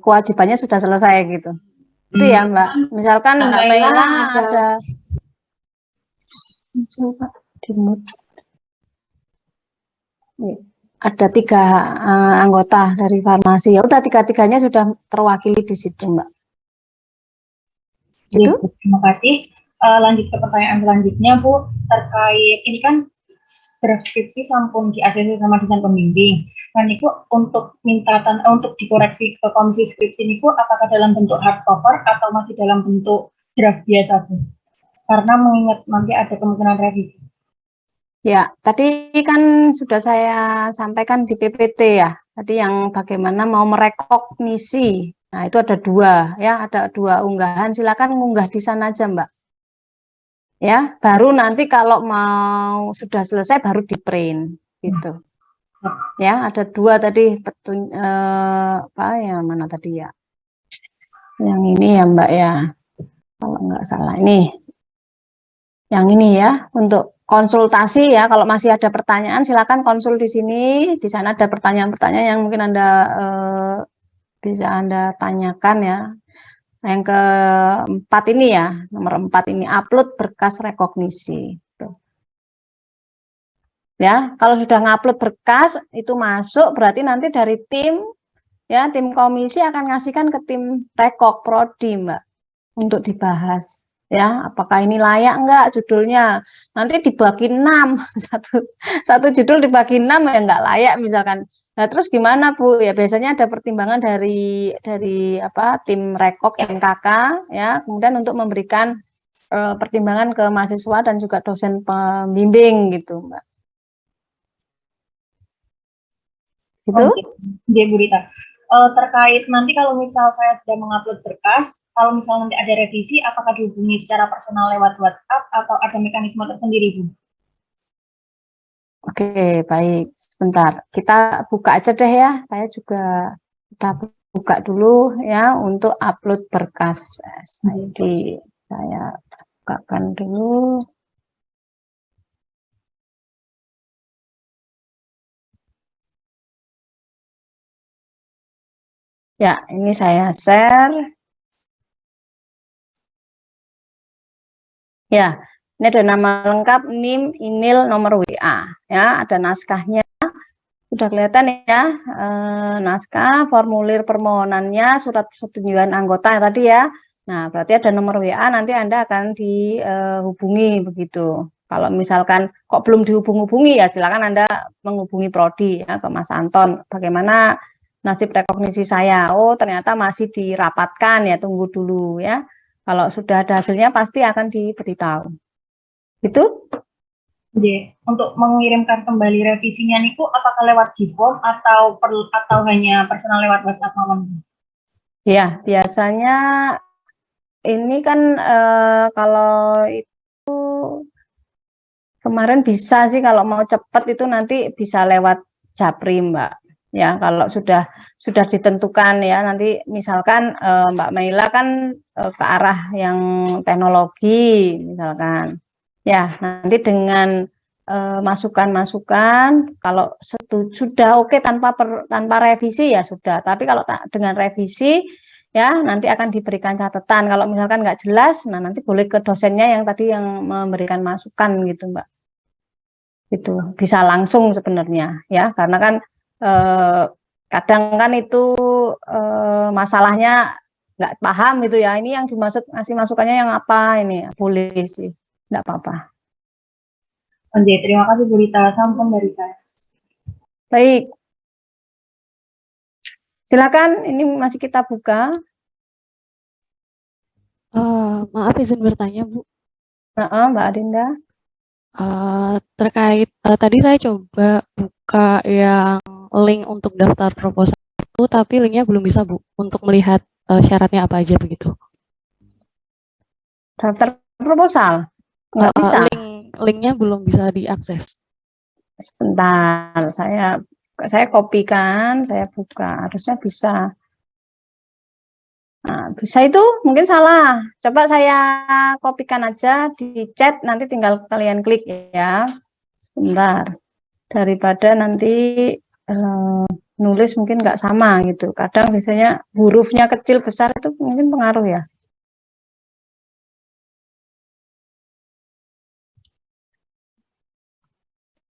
kewajibannya sudah selesai gitu. Itu ya Mbak. Misalkan Mbak Maila ada 3 anggota dari farmasi, ya udah 3-tiganya sudah terwakili di situ Mbak. Gitu.
Terima kasih. Lanjut ke pertanyaan selanjutnya Bu, terkait ini kan draft skripsi sampun di ACC sama desain pembimbing. Dan itu untuk untuk dikoreksi ke komisi skripsi ini Bu, apakah dalam bentuk hardcover atau masih dalam bentuk draft biasa Bu? Karena mengingat nanti ada kemungkinan revisi.
Ya, tadi kan sudah saya sampaikan di PPT ya. Tadi yang bagaimana mau merekognisi. Nah, itu ada 2 ya, ada 2 unggahan. Silakan mengunggah di sana aja, Mbak. Ya, baru nanti kalau mau sudah selesai baru di print gitu. Ya, ada 2 tadi apa ya, mana tadi ya? Yang ini ya, Mbak ya. Kalau nggak salah ini. Yang ini ya, untuk konsultasi ya, kalau masih ada pertanyaan silakan konsul di sini. Di sana ada pertanyaan-pertanyaan yang mungkin Anda bisa Anda tanyakan ya. Yang keempat ini ya, nomor 4 ini upload berkas rekognisi. Ya, kalau sudah ngupload berkas itu masuk, berarti nanti dari tim ya, tim komisi akan ngasihkan ke tim rekok prodi Mbak untuk dibahas ya, apakah ini layak enggak judulnya? Nanti dibagi 6, satu judul dibagi 6 ya enggak layak misalkan. Nah, terus gimana Bu? Ya biasanya ada pertimbangan dari apa tim Rekok MKK ya, kemudian untuk memberikan pertimbangan ke mahasiswa dan juga dosen pembimbing gitu, Mbak. Gitu?
Oke, Bu Rita. Terkait nanti kalau misal saya sudah mengupload berkas, kalau misal nanti ada revisi, apakah dihubungi secara personal lewat WhatsApp atau ada mekanisme tersendiri, Bu?
Oke, baik. Sebentar. Kita buka aja deh ya. Saya juga kita buka dulu ya untuk upload berkas SID. Saya bukakan dulu. Ya, ini saya share. Ya, ini ada nama lengkap, NIM, email, nomor WA. Ya, ada naskahnya. Sudah kelihatan ya, naskah, formulir permohonannya, surat persetujuan anggota tadi ya. Nah, berarti ada nomor WA, nanti Anda akan dihubungi begitu. Kalau misalkan kok belum dihubung-hubungi ya silakan Anda menghubungi Prodi ya ke Mas Anton. Bagaimana nasib rekognisi saya? Oh, ternyata masih dirapatkan ya, tunggu dulu ya. Kalau sudah ada hasilnya pasti akan diberitahu. Itu?
Jadi, untuk mengirimkan kembali revisinya niku apakah lewat Gform atau hanya personal lewat WhatsApp mawon?
Ya, biasanya ini kan kalau itu kemarin bisa sih kalau mau cepat itu nanti bisa lewat Japri, Mbak. Ya, kalau sudah ditentukan ya nanti misalkan Mbak Maila kan ke arah yang teknologi misalkan. Ya, nanti dengan masukan-masukan kalau sudah oke tanpa revisi ya sudah. Tapi kalau dengan revisi ya nanti akan diberikan catatan. Kalau misalkan nggak jelas, nah nanti boleh ke dosennya yang tadi yang memberikan masukan gitu, Mbak. Itu bisa langsung sebenarnya ya, karena kan kadang kan itu masalahnya nggak paham gitu ya. Ini yang dimaksud ngasih masukannya yang apa ini? Boleh sih, nggak apa-apa.
Oke, terima kasih Bu Rita. Sampun dari saya.
Baik. Silakan, ini masih kita buka.
Maaf izin bertanya Bu.
Mbak Adinda.
Terkait tadi saya coba buka yang link untuk daftar proposal itu, tapi linknya belum bisa Bu untuk melihat syaratnya apa aja begitu.
Daftar proposal? Nggak bisa.
Linknya belum bisa diakses.
Sebentar, saya kopikan, saya buka, harusnya bisa. Nah, bisa itu mungkin salah. Coba saya kopikan aja di chat, nanti tinggal kalian klik ya. Sebentar. Daripada nanti nulis mungkin nggak sama gitu. Kadang biasanya hurufnya kecil besar itu mungkin pengaruh ya.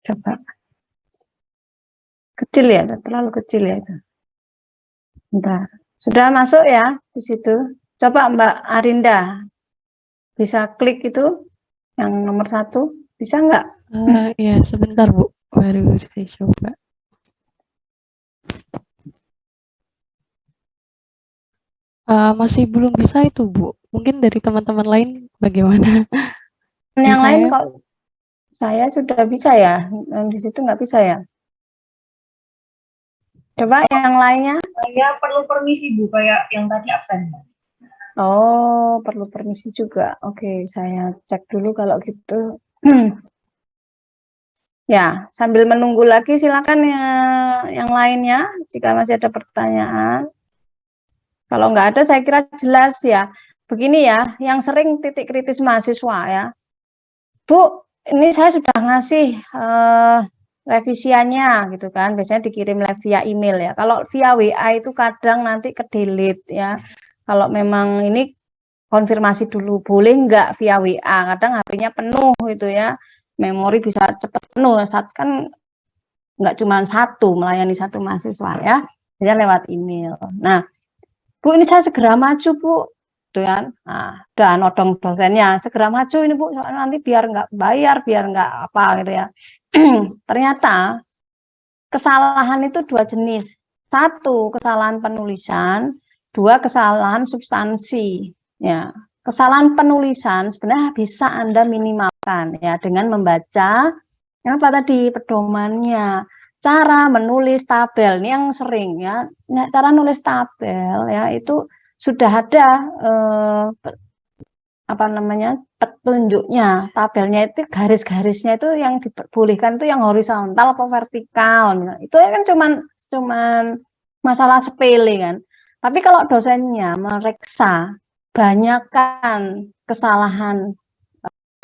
Coba. Kecil ya, terlalu kecil ya itu. Bentar. Sudah masuk ya di situ. Coba Mbak Arinda bisa klik itu yang nomor 1, bisa nggak?
Ya sebentar Bu, baru saya coba. Masih belum bisa itu Bu. Mungkin dari teman-teman lain bagaimana?
Yang lain kok saya sudah bisa ya, di situ nggak bisa ya. Coba yang lainnya.
Saya perlu permisi Bu, kayak yang tadi absen.
Oh, perlu permisi juga. Oke, saya cek dulu kalau gitu. Ya, sambil menunggu lagi silakan ya, yang lainnya jika masih ada pertanyaan. Kalau nggak ada saya kira jelas ya. Begini ya, yang sering titik kritis mahasiswa ya. Bu, ini saya sudah ngasih revisiannya gitu kan. Biasanya dikirim via email ya. Kalau via WA itu kadang nanti ke delete ya. Kalau memang ini konfirmasi dulu, boleh nggak via WA? Kadang HP-nya penuh itu ya. Memori bisa cepat penuh. Saat kan nggak cuma satu, melayani satu mahasiswa ya. Jadi lewat email. Nah, Bu, ini saya segera maju, Bu. gitu kan. Nah, udah nodong dosennya, segera maju ini Bu, soalnya nanti biar nggak bayar, biar nggak apa gitu ya. Ternyata kesalahan itu dua jenis. Satu, kesalahan penulisan, dua, kesalahan substansi. Ya, kesalahan penulisan sebenarnya bisa Anda minimalkan ya dengan membaca apa tadi pedomannya, cara menulis tabel ini yang sering ya. Nah, cara nulis tabel ya itu sudah ada apa namanya petunjuknya. Tabelnya itu garis-garisnya itu yang diperbolehkan itu yang horizontal atau vertikal. Nah, itu kan cuman masalah sepele kan. Tapi kalau dosennya mereksa banyakkan kesalahan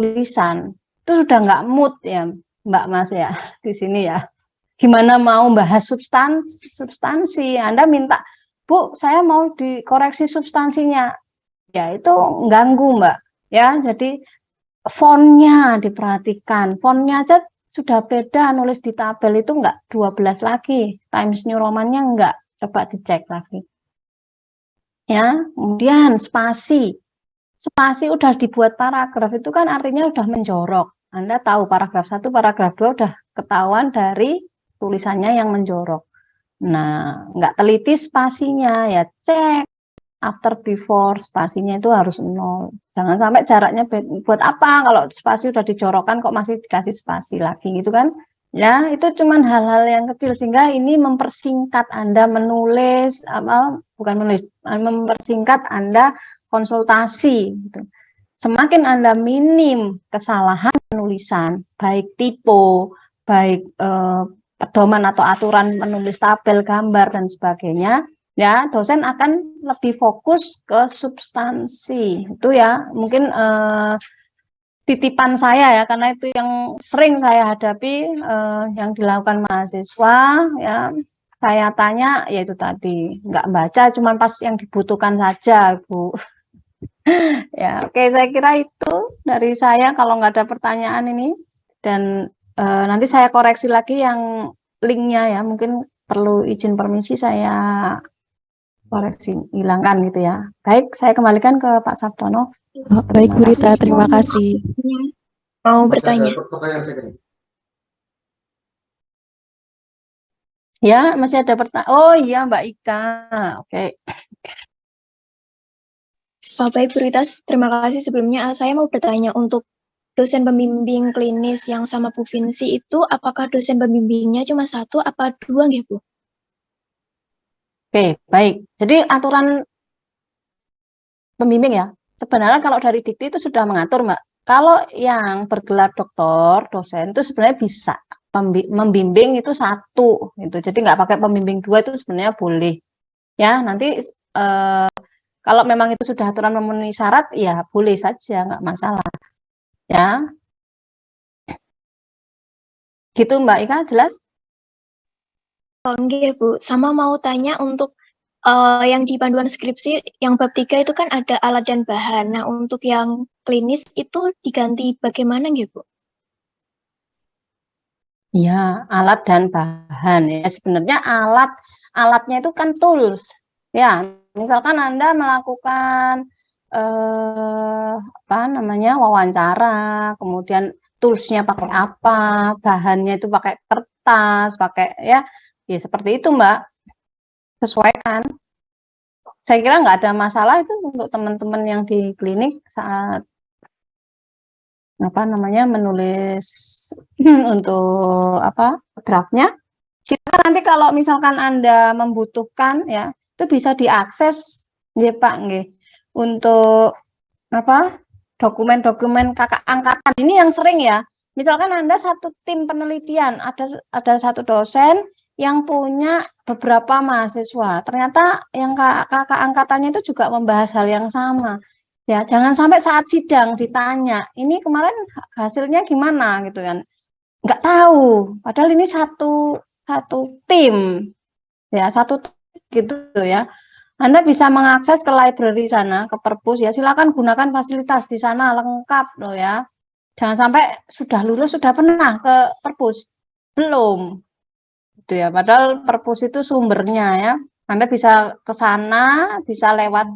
tulisan itu sudah nggak mood ya Mbak Mas ya di sini ya. Gimana mau bahas substansi? Anda minta, Bu, saya mau dikoreksi substansinya. Ya itu ganggu Mbak. Ya, jadi fontnya diperhatikan. Fontnya aja sudah beda nulis di tabel itu enggak 12 lagi. Times New Roman-nya enggak. Coba dicek lagi. Ya, kemudian spasi. Spasi udah dibuat paragraf itu kan artinya udah menjorok. Anda tahu paragraf 1, paragraf 2 udah ketahuan dari tulisannya yang menjorok. Nah, nggak teliti spasinya, ya cek after before spasinya itu harus 0. Jangan sampai jaraknya buat apa kalau spasi udah dijorokkan kok masih dikasih spasi lagi gitu kan. Ya, itu cuman hal-hal yang kecil sehingga ini mempersingkat Anda menulis bukan menulis, mempersingkat Anda konsultasi gitu. Semakin Anda minim kesalahan penulisan, baik tipe, baik pedoman atau aturan menulis tabel, gambar dan sebagainya, ya dosen akan lebih fokus ke substansi. Itu ya mungkin titipan saya ya, karena itu yang sering saya hadapi yang dilakukan mahasiswa ya. Saya tanya ya itu tadi nggak baca, cuman pas yang dibutuhkan saja Bu. Ya oke, saya kira itu dari saya kalau nggak ada pertanyaan ini, dan nanti saya koreksi lagi yang linknya ya, mungkin perlu izin permisi saya koreksi, hilangkan gitu ya. Baik, saya kembalikan ke Pak Sabtono.
Baik Bu Rita, terima kasih.
Mau bertanya?
Ya, masih ada pertanyaan. Oh iya Mbak Ika, oke.
Bapak Ibu Rita, terima kasih sebelumnya. Saya mau bertanya untuk dosen pembimbing klinis yang sama Bu Vinci itu, apakah dosen pembimbingnya cuma satu apa dua nggih Bu?
Oke, baik. Jadi aturan pembimbing ya, sebenarnya kalau dari dikti itu sudah mengatur Mbak. Kalau yang bergelar doktor, dosen itu sebenarnya bisa membimbing itu satu, gitu. Jadi nggak pakai pembimbing dua itu sebenarnya boleh. Ya, nanti kalau memang itu sudah aturan memenuhi syarat, ya boleh saja, nggak masalah. Ya, gitu Mbak Ika, jelas?
Oh, nggih Bu, sama mau tanya untuk yang di panduan skripsi yang bab 3 itu kan ada alat dan bahan. Nah, untuk yang klinis itu diganti bagaimana nggih Bu?
Ya, alat dan bahan ya. Sebenarnya alatnya itu kan tools. Ya, misalkan Anda melakukan apa namanya wawancara, kemudian toolsnya pakai apa, bahannya itu pakai kertas, pakai ya seperti itu Mbak. Sesuaikan. Saya kira nggak ada masalah itu untuk teman-teman yang di klinik saat apa namanya menulis untuk apa draftnya. Silakan nanti kalau misalkan Anda membutuhkan ya itu bisa diakses ya Pak nggih untuk apa dokumen-dokumen kakak angkatan ini yang sering ya. Misalkan Anda satu tim penelitian, ada satu dosen yang punya beberapa mahasiswa. Ternyata yang kakak angkatannya itu juga membahas hal yang sama. Ya, jangan sampai saat sidang ditanya, ini kemarin hasilnya gimana gitu kan. Nggak tahu, padahal ini satu tim. Ya, satu gitu ya. Anda bisa mengakses ke library sana, ke perpus ya. Silakan gunakan fasilitas di sana lengkap loh ya. Jangan sampai sudah lulus sudah pernah ke perpus. Belum. Gitu ya. Padahal perpus itu sumbernya ya. Anda bisa ke sana, bisa lewat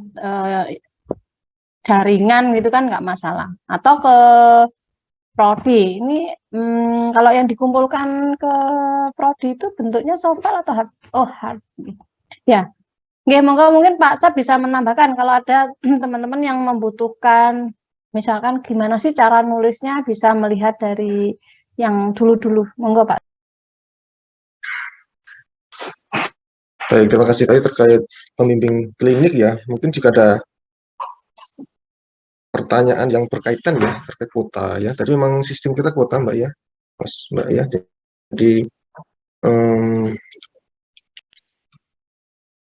daringan gitu kan nggak masalah. Atau ke prodi. Ini kalau yang dikumpulkan ke prodi itu bentuknya softfile atau hard? Oh, hard. Ya. Oke, mungkin Pak Sab bisa menambahkan kalau ada teman-teman yang membutuhkan, misalkan gimana sih cara nulisnya, bisa melihat dari yang dulu-dulu. Monggo Pak.
Baik, terima kasih. Tadi terkait pembimbing klinik ya, mungkin jika ada pertanyaan yang berkaitan ya terkait kuota ya. Tadi memang sistem kita kuota Mbak ya, Mas Mbak ya. Jadi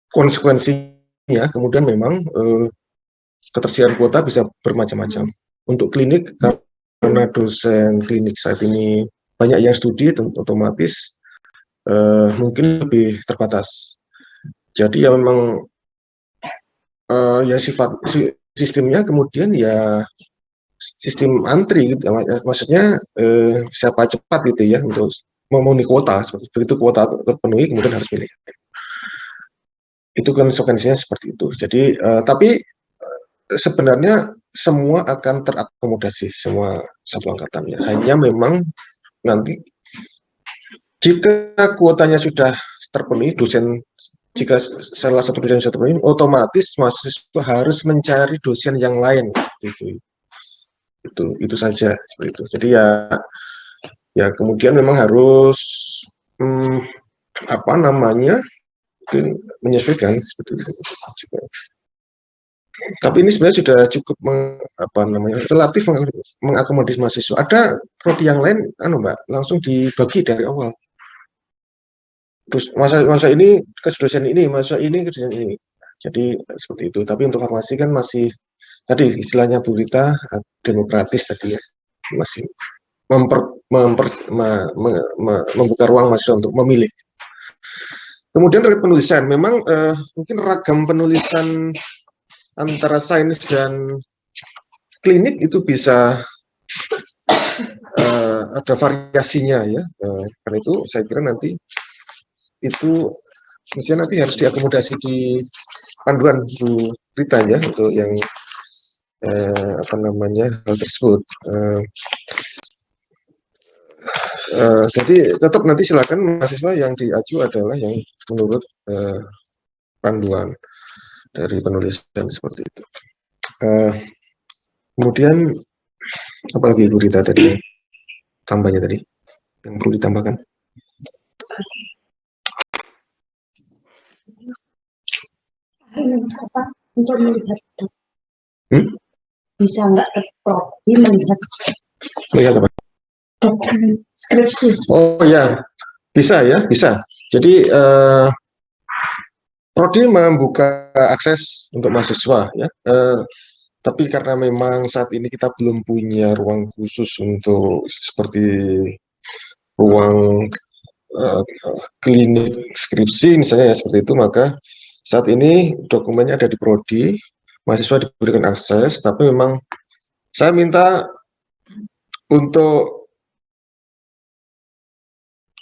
konsekuensinya kemudian memang ketersediaan kuota bisa bermacam-macam. Untuk klinik, karena dosen klinik saat ini banyak yang studi, otomatis mungkin lebih terbatas. Jadi ya memang ya sifat sistemnya kemudian ya sistem antri gitu. Maksudnya siapa cepat gitu ya untuk memenuhi kuota. Begitu kuota terpenuhi kemudian harus pilih. Itu konsekuensinya seperti itu. Jadi tapi sebenarnya semua akan terakomodasi, semua satu angkatan ya. Hanya memang nanti jika kuotanya sudah terpenuhi, jika salah satu dosen sudah terpenuhi, otomatis mahasiswa harus mencari dosen yang lain. Itu saja seperti itu. Jadi ya kemudian memang harus menyesuaikan seperti itu. Tapi ini sebenarnya sudah cukup relatif mengakomodir mahasiswa. Ada prodi yang lain, Mbak, langsung dibagi dari awal. Terus masa ini ke dosen ini, masa ini ke dosen ini. Jadi seperti itu. Tapi untuk farmasi kan masih tadi istilahnya Bu Rita demokratis tadi ya, masih membuka ruang mahasiswa untuk memilih. Kemudian terkait penulisan, memang mungkin ragam penulisan antara sains dan klinik itu bisa ada variasinya ya. Karena itu saya kira nanti itu misalnya nanti harus diakomodasi di panduan Bu Rita ya untuk yang hal tersebut. Jadi tetap nanti silakan mahasiswa yang diaju adalah yang menurut panduan dari penulisan seperti itu. Kemudian apalagi Bu Rita tadi tambahnya tadi yang perlu ditambahkan?
Untuk melihat bisa nggak prodi melihat
apa?
dokumen skripsi?
Oh ya, bisa ya, bisa. Jadi prodi membuka akses untuk mahasiswa ya. Tapi karena memang saat ini kita belum punya ruang khusus untuk seperti ruang klinik skripsi misalnya ya seperti itu, maka saat ini dokumennya ada di prodi, mahasiswa diberikan akses, tapi memang saya minta untuk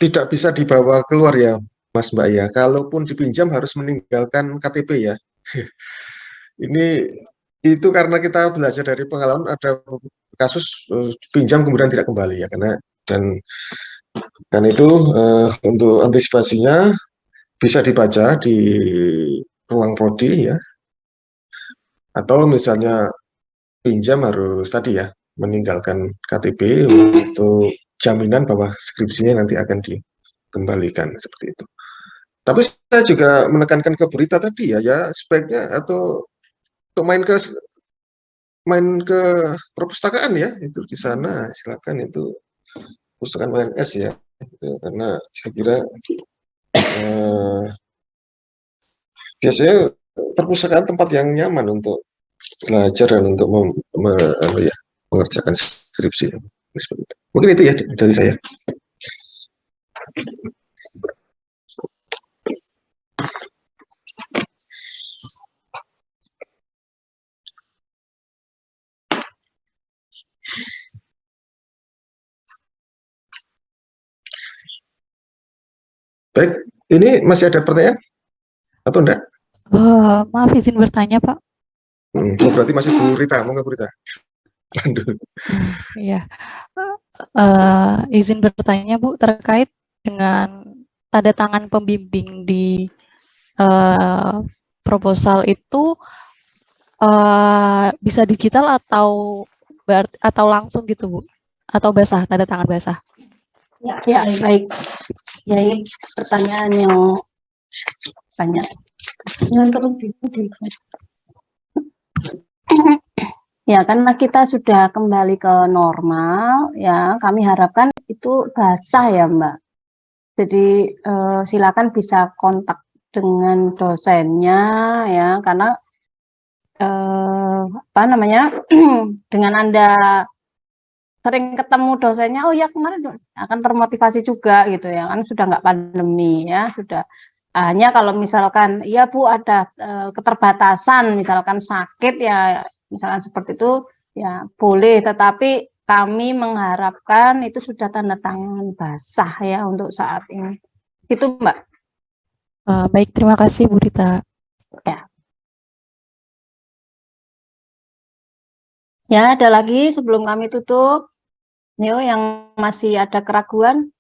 tidak bisa dibawa keluar ya Mas Mbak ya, kalaupun dipinjam harus meninggalkan KTP ya. Itu karena kita belajar dari pengalaman, ada kasus pinjam kemudian tidak kembali ya, karena itu untuk antisipasinya bisa dibaca di ruang prodi ya, atau misalnya pinjam harus tadi ya meninggalkan KTP untuk jaminan bahwa skripsinya nanti akan dikembalikan seperti itu. Tapi saya juga menekankan ke berita tadi ya sebaiknya atau untuk main ke perpustakaan ya, itu di sana silakan, itu pustakaan UNS ya, gitu. Karena saya kira biasanya perpustakaan tempat yang nyaman untuk belajar dan untuk mengerjakan skripsi seperti itu. Mungkin itu ya dari saya. Baik, ini masih ada pertanyaan atau enggak?
Maaf izin bertanya Pak.
Oh, berarti masih Bu Rita, mau nggak Bu Rita? Lanjut.
Iya. Izin bertanya Bu terkait dengan tanda tangan pembimbing di proposal itu bisa digital atau langsung gitu Bu? Atau basah, tanda tangan basah?
Ya, baik. Ya, ini pertanyaan yang banyak.
Yang terlebih di
Ya, karena kita sudah kembali ke normal, ya, kami harapkan itu basah ya, Mbak. Jadi silakan bisa kontak dengan dosennya, ya, karena apa namanya, dengan Anda sering ketemu dosennya, oh ya kemarin akan termotivasi juga gitu ya, kan sudah nggak pandemi ya, sudah. Hanya kalau misalkan, ya Bu ada keterbatasan, misalkan sakit ya, misalkan seperti itu, ya boleh, tetapi kami mengharapkan itu sudah tanda tangan basah ya untuk saat ini. Itu Mbak.
Baik, terima kasih Bu Rita.
Ya. Ya, ada lagi sebelum kami tutup. Neo yang masih ada keraguan.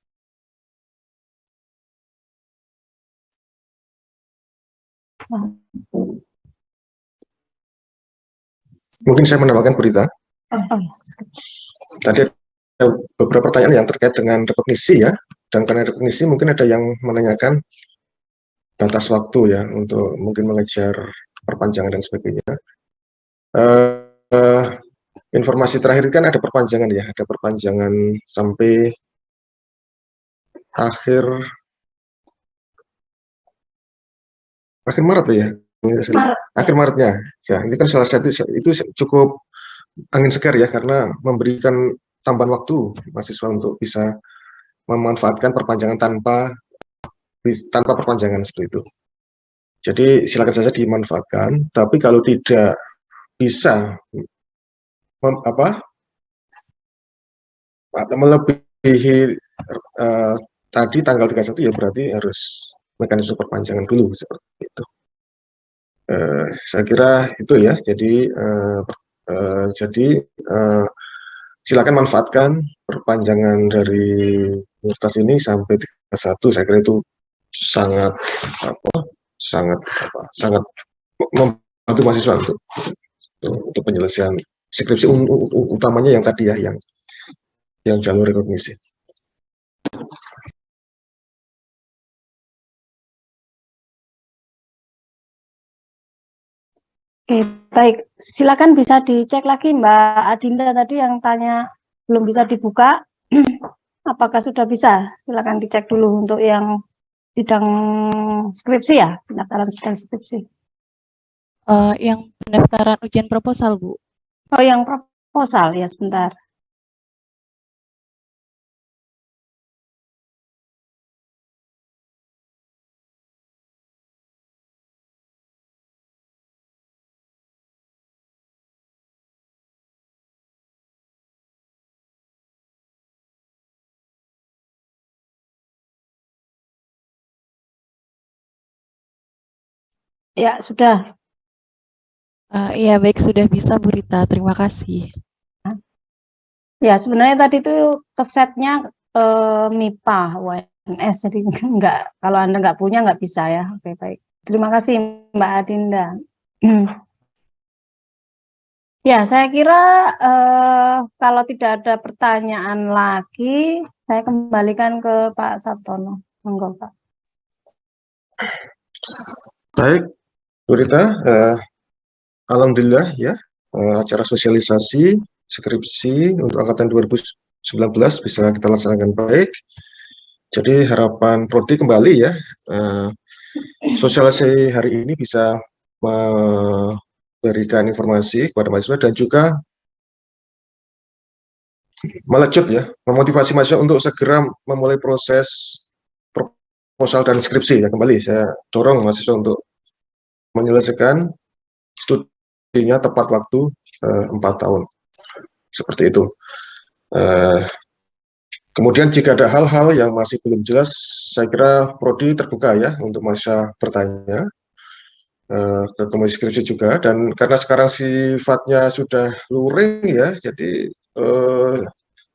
Mungkin saya menambahkan Bu Rita. Tadi ada beberapa pertanyaan yang terkait dengan rekognisi ya, dan karena rekognisi mungkin ada yang menanyakan batas waktu ya untuk mungkin mengejar perpanjangan dan sebagainya. Informasi terakhir kan ada perpanjangan ya, ada perpanjangan sampai akhir Maret ya, akhir Maretnya. Ya, ini kan salah satu itu cukup angin segar ya karena memberikan tambahan waktu mahasiswa untuk bisa memanfaatkan perpanjangan tanpa perpanjangan seperti itu. Jadi silakan saja dimanfaatkan, tapi kalau tidak bisa atau melebihi tadi tanggal 31 ya berarti harus mekanisme perpanjangan dulu seperti itu. Saya kira itu ya. Jadi silakan manfaatkan perpanjangan dari universitas ini sampai 31. Saya kira itu sangat membantu mahasiswa untuk penyelesaian skripsi utamanya yang tadi ya, yang jalur rekognisi.
Oke, baik. Silakan bisa dicek lagi Mbak Adinda tadi yang tanya belum bisa dibuka. Apakah sudah bisa? Silakan dicek dulu untuk yang bidang skripsi ya, pendaftaran sidang skripsi.
Yang pendaftaran ujian proposal, Bu.
Oh, yang proposal ya, sebentar. Ya, sudah.
Iya, baik, sudah bisa Bu Rita. Terima kasih.
Ya, sebenarnya tadi itu kesetnya MIPA UNS, jadi enggak, kalau Anda nggak punya nggak bisa ya. Oke, baik. Terima kasih Mbak Adinda. Ya, saya kira kalau tidak ada pertanyaan lagi, saya kembalikan ke Pak Sabtono. Monggo, Pak.
Baik, Bu Rita, alhamdulillah ya, acara sosialisasi skripsi untuk angkatan 2019 bisa kita laksanakan baik. Jadi harapan Prodi kembali ya, sosialisasi hari ini bisa memberikan informasi kepada mahasiswa dan juga melecut ya, memotivasi mahasiswa untuk segera memulai proses proposal dan skripsi ya. Kembali saya dorong mahasiswa untuk menyelesaikan studinya tepat waktu 4 tahun seperti itu. Kemudian jika ada hal-hal yang masih belum jelas, saya kira Prodi terbuka ya untuk mahasiswa bertanya. ke komisi skripsi juga, dan karena sekarang sifatnya sudah luring ya, jadi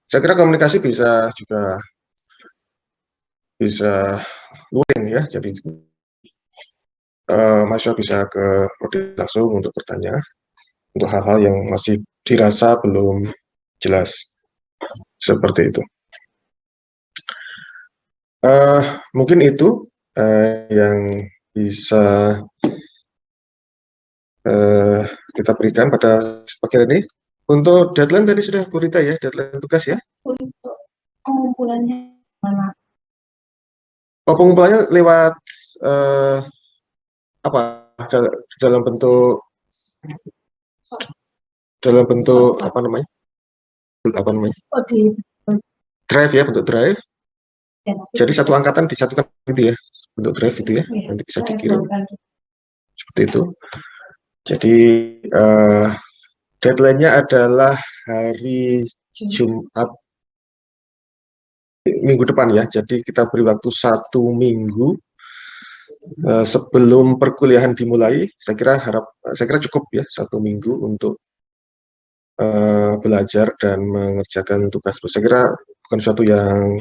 saya kira komunikasi bisa juga bisa luring ya, jadi mahasiswa bisa ke prodi langsung untuk bertanya untuk hal-hal yang masih dirasa belum jelas, seperti itu. Mungkin itu yang bisa kita berikan pada pagi ini. Untuk deadline tadi sudah Bu Rita ya, deadline tugas ya?
Untuk pengumpulannya mana?
Oh, pengumpulannya lewat apa? Dalam bentuk apa namanya?
Oh, di
Drive ya, bentuk drive.
ya,
Jadi satu angkatan disatukan gitu ya, bentuk drive itu ya,
iya,
nanti bisa
saya
dikirim
belum kan.
seperti itu. Jadi deadline-nya adalah hari Jumat minggu depan ya. Jadi kita beri waktu 1 minggu sebelum perkuliahan dimulai. Saya kira cukup ya 1 minggu untuk belajar dan mengerjakan tugas. Saya kira bukan suatu yang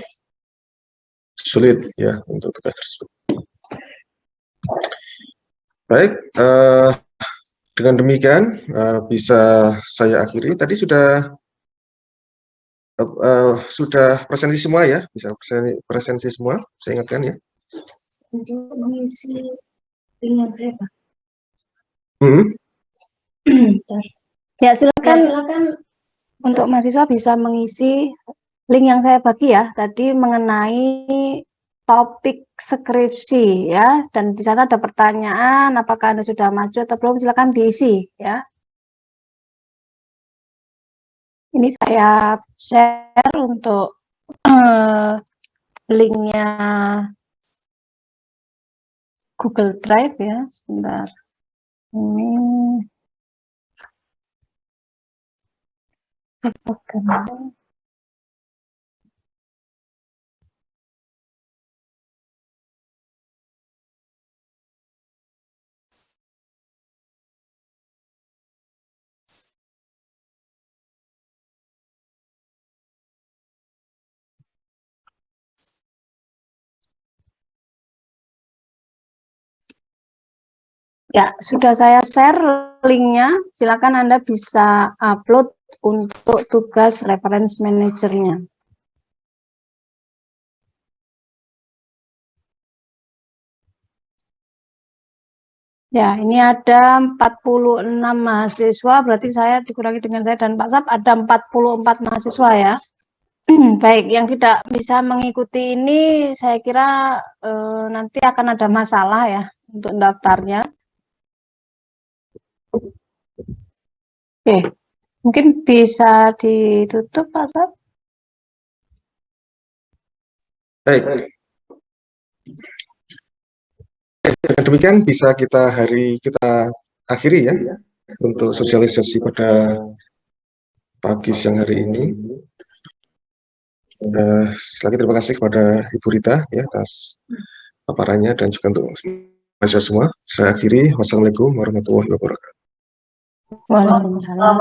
sulit ya untuk tugas tersebut. Baik, dengan demikian bisa saya akhiri. Tadi sudah presensi semua ya, bisa presensi semua. Saya ingatkan ya.
Untuk mengisi link yang saya Pak.
Ya,
Ya,
silakan
silakan
untuk mahasiswa bisa mengisi link yang saya bagi ya, tadi mengenai topik skripsi ya, dan di sana ada pertanyaan apakah Anda sudah maju atau belum, silakan diisi ya. Ini saya share untuk linknya Google Drive ya, sebentar. Ini apakah ya, sudah saya share linknya, silakan Anda bisa upload untuk tugas reference manajernya. Ya, ini ada 46 mahasiswa, berarti saya dikurangi dengan saya dan Pak Sap, ada 44 mahasiswa ya. Baik, yang tidak bisa mengikuti ini, saya kira nanti akan ada masalah ya untuk daftarnya. Oke, mungkin bisa ditutup Pak Sap.
Baik. Dengan demikian bisa kita akhiri ya untuk sosialisasi pada pagi siang hari ini. Lagi terima kasih kepada Ibu Rita ya atas paparannya dan juga untuk mahasiswa semua. Saya akhiri. Wassalamualaikum warahmatullahi wabarakatuh.
Waalaikumsalam.